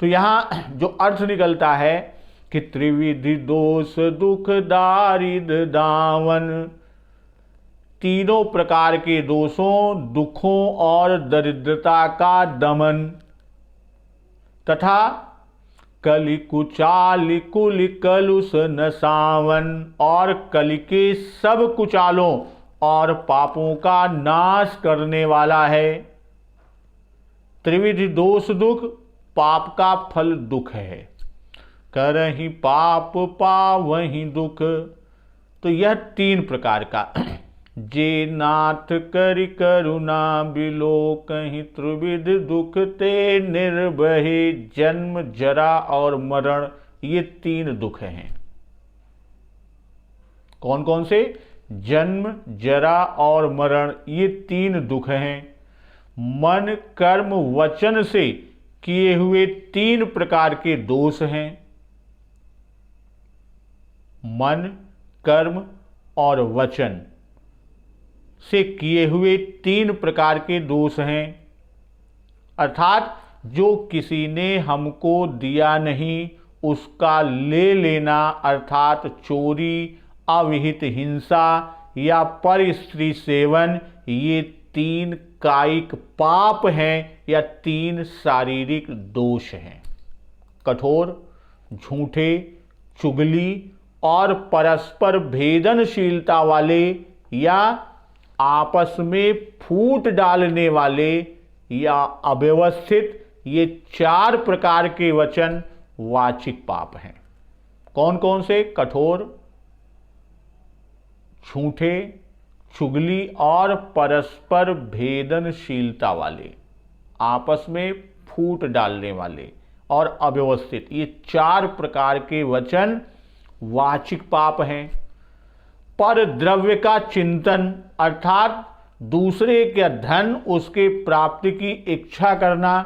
तो यहां जो अर्थ निकलता है कि त्रिविधि दोष दुख दारिद दावन, तीनों प्रकार के दोषों, दुखों और दरिद्रता का दमन, तथा कलि कुचाल कुल कलुष न सावन, और कलि के सब कुचालों और पापों का नाश करने वाला है। त्रिविधि दोष दुख, पाप का फल दुख है, करहि पाप पावहि दुख। तो यह 3 प्रकार का, जे नाथ करि करुणा बिलो कहीं त्रिविध दुख ते निर्भय, जन्म जरा और मरण, ये 3 दुख हैं। कौन कौन से? जन्म जरा और मरण, ये 3 दुख हैं। मन कर्म वचन से किए हुए 3 प्रकार के दोष हैं। मन कर्म और वचन से किए हुए 3 प्रकार के दोष हैं। अर्थात जो किसी ने हमको दिया नहीं उसका ले लेना, अर्थात चोरी, अविहित हिंसा या पर स्त्री सेवन, ये 3 कायिक पाप हैं या 3 शारीरिक दोष हैं। कठोर, झूठे, चुगली और परस्पर भेदनशीलता वाले या आपस में फूट डालने वाले या अव्यवस्थित, ये 4 प्रकार के वचन वाचिक पाप हैं। कौन कौन से? कठोर, झूठे, चुगली और परस्पर भेदनशीलता वाले, आपस में फूट डालने वाले और अव्यवस्थित, ये 4 प्रकार के वचन वाचिक पाप हैं। पर द्रव्य का चिंतन, अर्थात दूसरे का धन उसके प्राप्ति की इच्छा करना,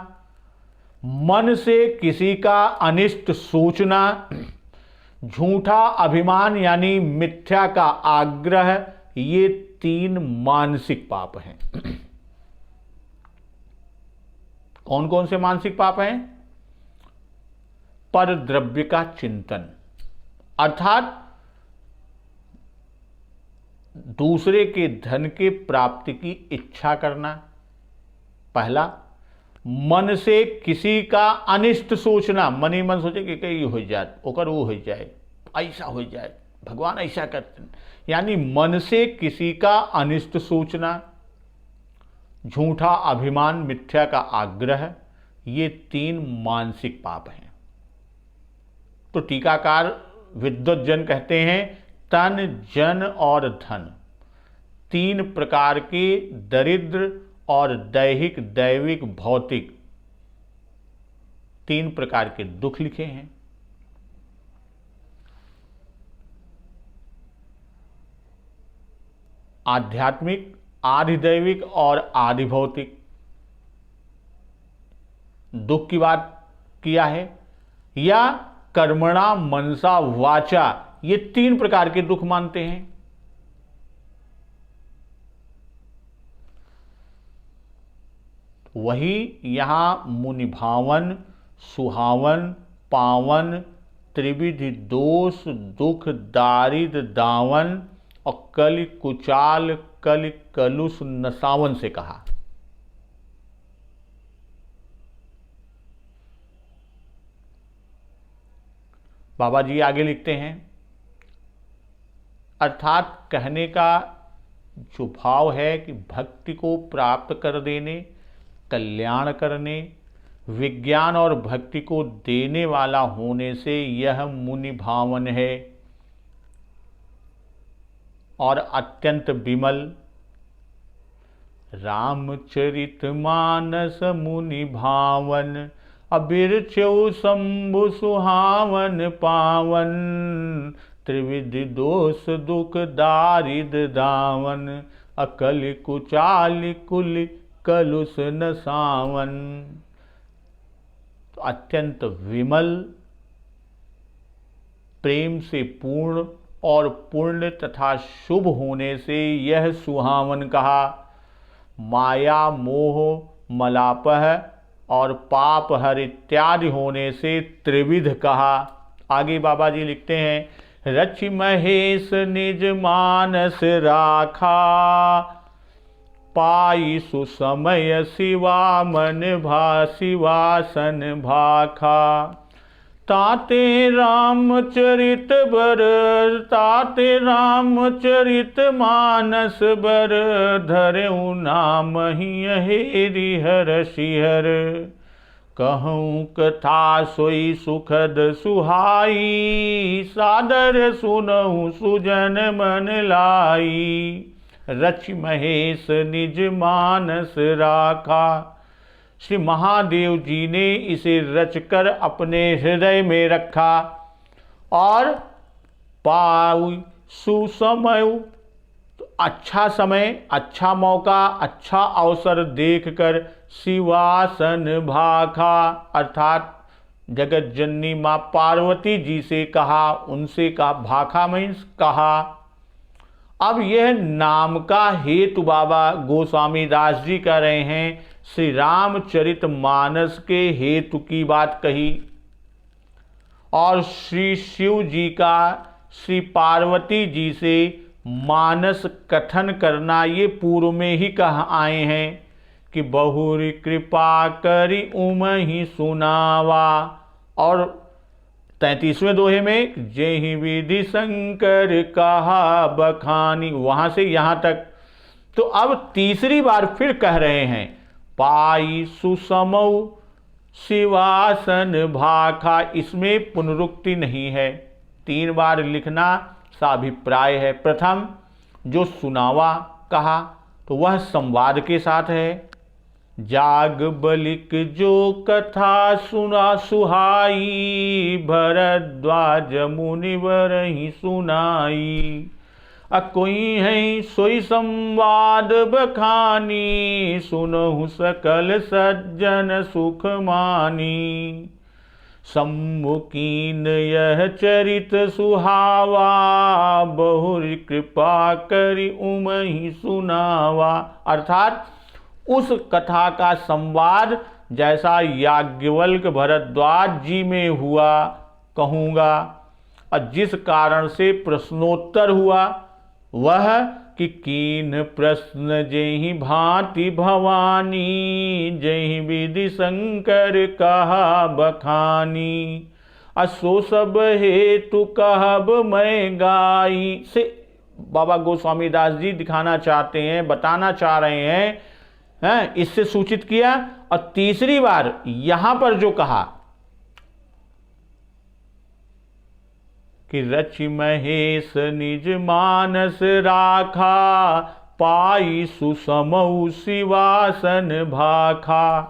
मन से किसी का अनिष्ट सोचना, झूठा अभिमान यानी मिथ्या का आग्रह, ये 3 मानसिक पाप हैं। कौन कौन से मानसिक पाप हैं? पर द्रव्य का चिंतन, अर्थात दूसरे के धन के प्राप्ति की इच्छा करना, पहला। मन से किसी का अनिष्ट सोचना, मन ही मन सोचे कि ये हो जाए, ओकर वो हो जाए, ऐसा हो जाए, भगवान ऐसा करते हैं, यानी मन से किसी का अनिष्ट सोचना, झूठा अभिमान, मिथ्या का आग्रह, ये 3 मानसिक पाप हैं। तो टीकाकार विद्वत जन कहते हैं तन, जन और धन 3 प्रकार के दरिद्र और दैहिक, दैविक, भौतिक 3 प्रकार के दुख लिखे हैं। आध्यात्मिक, आधिदैविक और आधिभौतिक दुख की बात किया है, या कर्मणा, मनसा, वाचा, ये 3 प्रकार के दुख मानते हैं। वही यहां मुनि भावन, सुहावन, पावन, त्रिविधि दोष, दुख, दारिद्र, दावन और कलि कुचाल, कलि कलुष, नसावन से कहा। बाबा जी आगे लिखते हैं, अर्थात कहने का जो भाव है कि भक्ति को प्राप्त कर देने, कल्याण करने, विज्ञान और भक्ति को देने वाला होने से यह मुनि भावन है और अत्यंत विमल। रामचरितमानस मुनि भावन, अबिरचौ शंभु सुहावन पावन, त्रिविधि दोष दुख दारिद्र दावन, अकल कुचाल कुल कलुष नसावन। तो अत्यंत विमल, प्रेम से पूर्ण और पुण्य तथा शुभ होने से यह सुहावन कहा। माया, मोह, मलापह और पाप हर इत्यादि होने से त्रिविध कहा। आगे बाबा जी लिखते हैं, रचि महेश निज मानस राखा, पाई सुसमय शिवा मन भा शिवासन भाखा। ताते रामचरित बर, ताते रामचरित मानस बर, धरऊ नाम ही हेरि हर शिहर। कहूँ कथा सोई सुखद सुहाई, सादर सुनऊ सुजन मन लाई। रचि महेश निज मानस राखा, श्री महादेव जी ने इसे रचकर अपने हृदय में रखा और पाऊ सुसमय, तो अच्छा समय, अच्छा मौका, अच्छा अवसर देखकर शिवासन भाखा, अर्थात जगत जननी माँ पार्वती जी से कहा, उनसे कहा, भाखा मीन्स कहा। अब यह नाम का हेतु बाबा गोस्वामी दास जी कह रहे हैं, श्री रामचरित मानस के हेतु की बात कही और श्री शिव जी का श्री पार्वती जी से मानस कथन करना, ये पूर्व में ही कह आए हैं कि बहुरी कृपा करी उमहि सुनावा। और 33वें दोहे में जेहि विधि शंकर कहा बखानी, वहां से यहां तक। तो अब तीसरी बार फिर कह रहे हैं, पाई सुसमऊ शिवासन भाखा, इसमें पुनरुक्ति नहीं है, 3 बार लिखना साभिप्राय है। प्रथम जो सुनावा कहा तो वह संवाद के साथ है, जाग बलिक जो कथा सुना सुहाई, भरद्वाज मुनिवर ही सुनाई। कोई है सोई संवाद बखानी, सुनहु सकल सज्जन सुख मानी। सम्मुखीन यह चरित सुहावा, बहुरी कृपा करी उमहि सुनावा। अर्थात उस कथा का संवाद जैसा याज्ञवल्क भरद्वाज जी में हुआ कहूँगा, और जिस कारण से प्रश्नोत्तर हुआ वह कि कीन प्रश्न जेहि भांति भवानी, जेहि विधि शंकर कहा बखानी। असो सब हेतु कहब मैं गाई से बाबा गोस्वामी दास जी दिखाना चाहते हैं, बताना चाह रहे हैं, इससे सूचित किया। और तीसरी बार यहां पर जो कहा कि रचि महेश निज मानस राखा, पाई सुसमऊ शिवासन भाखा।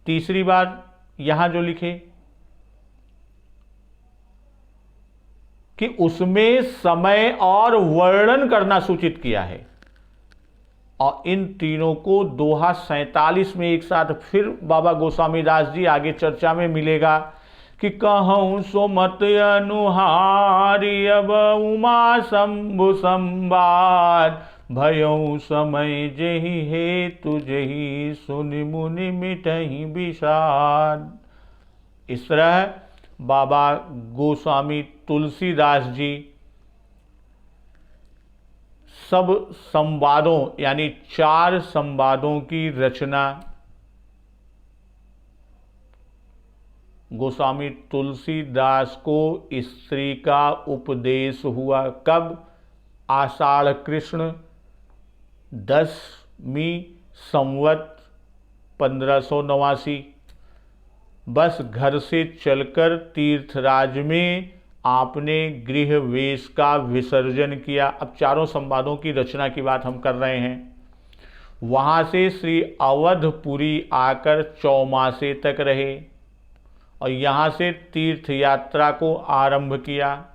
तीसरी बार यहां जो लिखे कि उसमें समय और वर्णन करना सूचित किया है। और इन तीनों को दोहा 47 में एक साथ फिर बाबा गोस्वामी दास जी आगे चर्चा में मिलेगा कि कहूँ सो मत अनुहारी, अब उमा शंभु संवाद, भयऊ समय जेहि हेतु जेहि, सुनि मुनि मिटहि विषाद। इस तरह बाबा गोस्वामी तुलसीदास जी सब संवादों यानी 4 संवादों की रचना गोस्वामी तुलसीदास को स्त्री का उपदेश हुआ कब? आषाढ़ कृष्ण 10वीं संवत 1589। बस घर से चलकर तीर्थराज में आपने गृह वेश का विसर्जन किया। अब चारों संवादों की रचना की बात हम कर रहे हैं। वहाँ से श्री अवधपुरी आकर चौमासे तक रहे और यहाँ से तीर्थ यात्रा को आरंभ किया।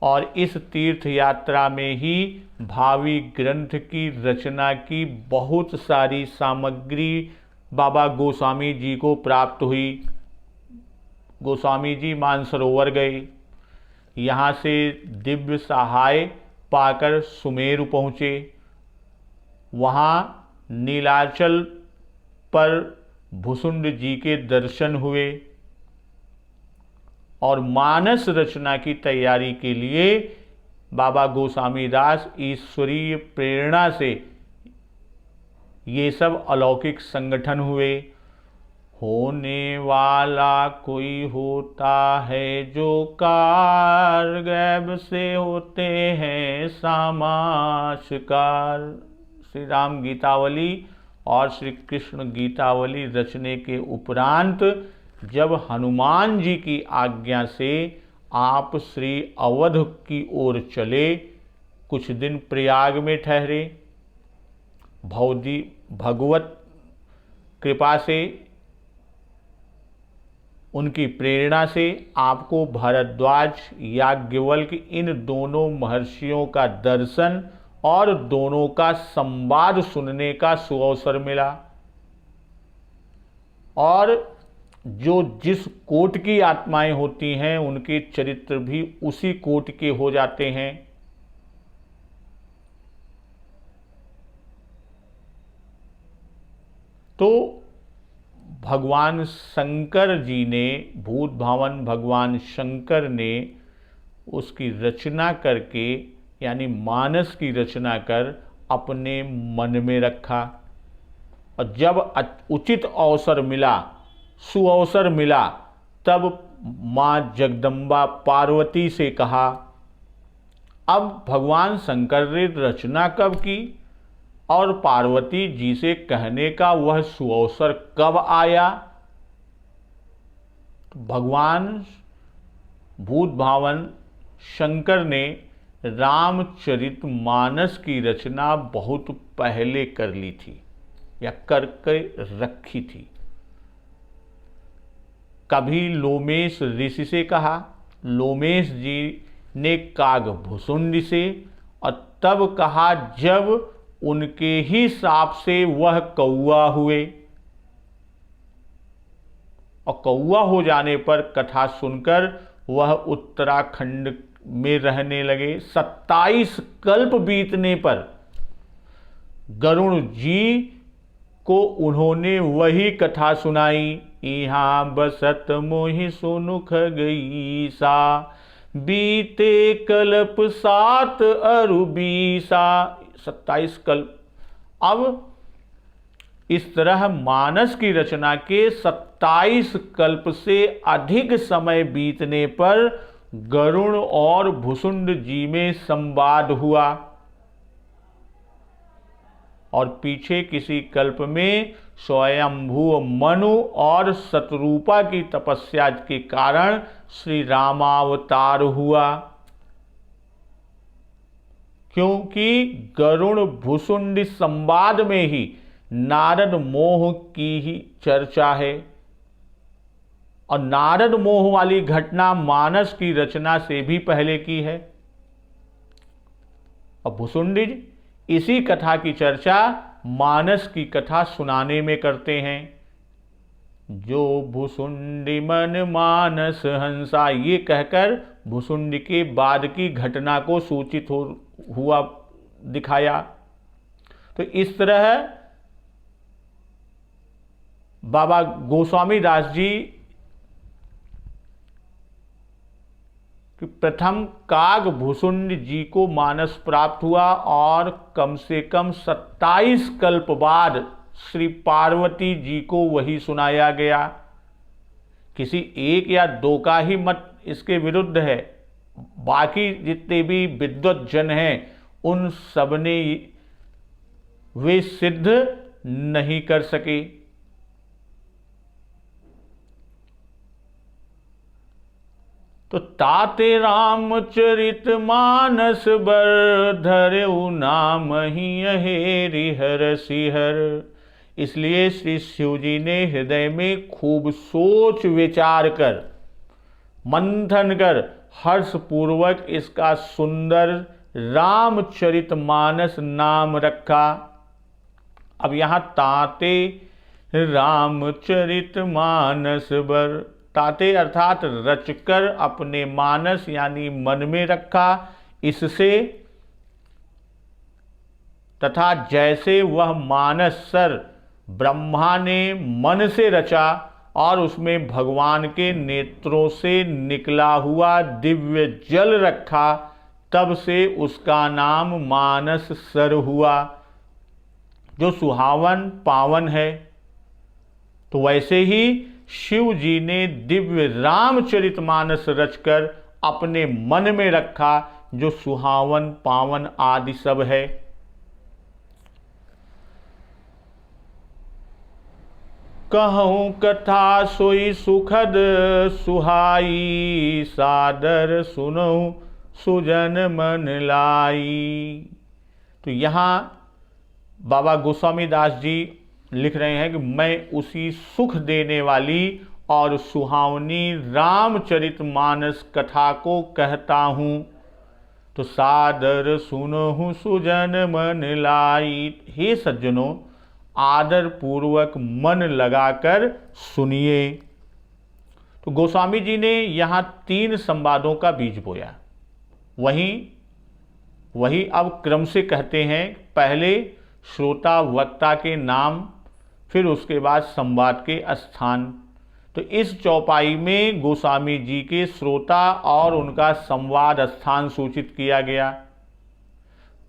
और इस तीर्थ यात्रा में ही भावी ग्रंथ की रचना की बहुत सारी सामग्री बाबा गोस्वामी जी को प्राप्त हुई। गोस्वामी जी मानसरोवर गए, यहाँ से दिव्य सहाय पाकर सुमेरु पहुँचे। वहाँ नीलाचल पर भुसुंड जी के दर्शन हुए और मानस रचना की तैयारी के लिए बाबा गोस्वामी दास ईश्वरीय प्रेरणा से ये सब अलौकिक संगठन हुए। होने वाला कोई होता है जो कार, गैब से होते हैं समाशकार। श्री राम गीतावली और श्री कृष्ण गीतावली रचने के उपरांत जब हनुमान जी की आज्ञा से आप श्री अवध की ओर चले, कुछ दिन प्रयाग में ठहरे। भगवत कृपा से, उनकी प्रेरणा से आपको भारद्वाज, याज्ञवल्क्य इन दोनों महर्षियों का दर्शन और दोनों का संवाद सुनने का सुअवसर मिला। और जो जिस कोट की आत्माएं होती हैं उनके चरित्र भी उसी कोट के हो जाते हैं। तो भगवान शंकर जी ने, भूत भावन भगवान शंकर ने उसकी रचना करके यानी मानस की रचना कर अपने मन में रखा। और जब उचित अवसर मिला, सुअवसर मिला, तब माँ जगदम्बा पार्वती से कहा। अब भगवान शंकर ने रचना कब की और पार्वती जी से कहने का वह सुअवसर कब आया? भगवान भूत भावन शंकर ने रामचरितमानस की रचना बहुत पहले कर ली थी या करके रखी थी। कभी लोमेश ऋषि से कहा, लोमेश जी ने कागभुसुंड से, और तब कहा जब उनके ही शाप से वह कौआ हुए, और कौआ हो जाने पर कथा सुनकर वह उत्तराखंड में रहने लगे। 27 कल्प बीतने पर गरुण जी को उन्होंने वही कथा सुनाई। यहाँ बसत मोहि सुनुख गई सा, बीते कल्प 7 अरु 20। 27 कल्प। अब इस तरह मानस की रचना के 27 कल्प से अधिक समय बीतने पर गरुण और भुसुंड जी में संवाद हुआ, और पीछे किसी कल्प में स्वयंभू मनु और शतरूपा की तपस्या के कारण श्री रामावतार हुआ। क्योंकि गरुण भुसुंड संवाद में ही नारद मोह की ही चर्चा है, और नारद मोह वाली घटना मानस की रचना से भी पहले की है। और भुसुंडी इसी कथा की चर्चा मानस की कथा सुनाने में करते हैं। जो भुसुंडी मन मानस हंसा, ये कहकर भुसुंडी के बाद की घटना को सूचित हुआ दिखाया। तो इस तरह बाबा गोस्वामी दास जी प्रथम कागभुसुंड जी को मानस प्राप्त हुआ, और कम से कम 27 कल्प बाद श्री पार्वती जी को वही सुनाया गया। किसी एक या दो का ही मत इसके विरुद्ध है, बाकी जितने भी विद्वत जन हैं उन सब ने वे सिद्ध नहीं कर सके। तो ताते रामचरित मानस बर, धरेउ नाम ही हेरि हर सिहर। इसलिए श्री शिव जी ने हृदय में खूब सोच विचार कर, मंथन कर, हर्षपूर्वक इसका सुंदर रामचरित मानस नाम रखा। अब यहां ताते रामचरित मानस बर, ताते अर्थात रचकर अपने मानस यानी मन में रखा, इससे तथा जैसे वह मानस सर ब्रह्मा ने मन से रचा और उसमें भगवान के नेत्रों से निकला हुआ दिव्य जल रखा, तब से उसका नाम मानस सर हुआ, जो सुहावन पावन है। तो वैसे ही शिव जी ने दिव्य रामचरितमानस रचकर अपने मन में रखा, जो सुहावन पावन आदि सब है। कहूँ कथा सोई सुखद सुहाई, सादर सुनऊँ सुजन मन लाई। तो यहाँ बाबा गोस्वामी दास जी लिख रहे हैं कि मैं उसी सुख देने वाली और सुहावनी रामचरितमानस कथा को कहता हूँ। तो सादर सुनहु सुजन मन लाई। हे सज्जनों, आदर पूर्वक मन लगाकर सुनिए। तो गोस्वामी जी ने यहाँ 3 संवादों का बीज बोया। वही अब क्रम से कहते हैं। पहले श्रोता वक्ता के नाम, फिर उसके बाद संवाद के स्थान। तो इस चौपाई में गोस्वामी जी के श्रोता और उनका संवाद स्थान सूचित किया गया।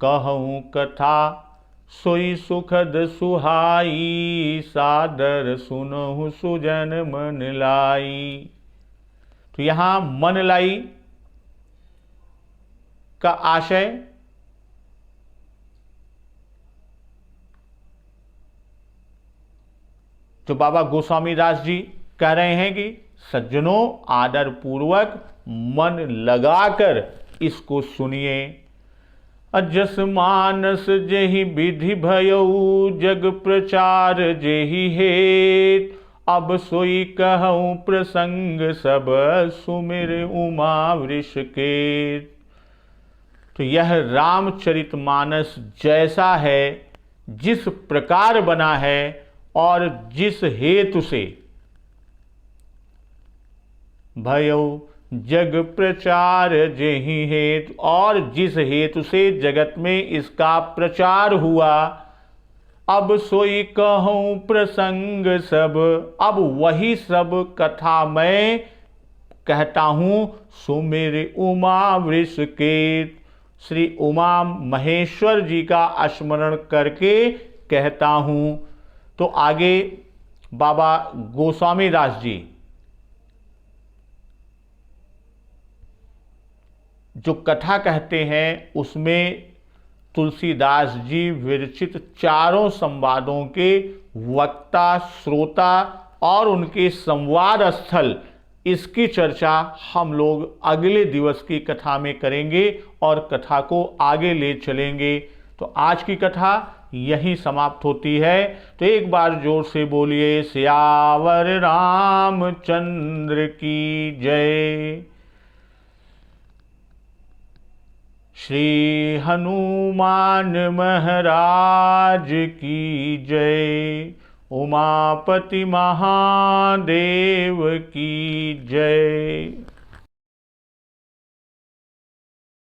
कहूँ कथा सोई सुखद सुहाई, सादर सुनहु सुजन मन लाई। तो यहाँ मन लाई का आशय जो बाबा गोस्वामी दास जी कह रहे हैं कि सज्जनों, आदर पूर्वक मन लगाकर इसको सुनिए। अजस मानस जेहि विधि भयऊ, जग प्रचार जेहि हेत, अब सोई कहूँ प्रसंग सब, सुमिर उमा वृषकेत। तो यह रामचरितमानस जैसा है, जिस प्रकार बना है और जिस हेतु से भयो जग प्रचार जेहि हेतु, और जिस हेतु से जगत में इसका प्रचार हुआ, अब सोई कहूँ प्रसंग सब, अब वही सब कथा मैं कहता हूँ। सुमिर उमा वृषकेत, श्री उमा महेश्वर जी का स्मरण करके कहता हूँ। तो आगे बाबा गोस्वामी दास जी जो कथा कहते हैं, उसमें तुलसीदास जी विरचित चारों संवादों के वक्ता, श्रोता और उनके संवाद स्थल, इसकी चर्चा हम लोग अगले दिवस की कथा में करेंगे और कथा को आगे ले चलेंगे। तो आज की कथा यहीं समाप्त होती है। तो एक बार जोर से बोलिए, सियावर रामचंद्र की जय। श्री हनुमान महाराज की जय। उमापति महादेव की जय।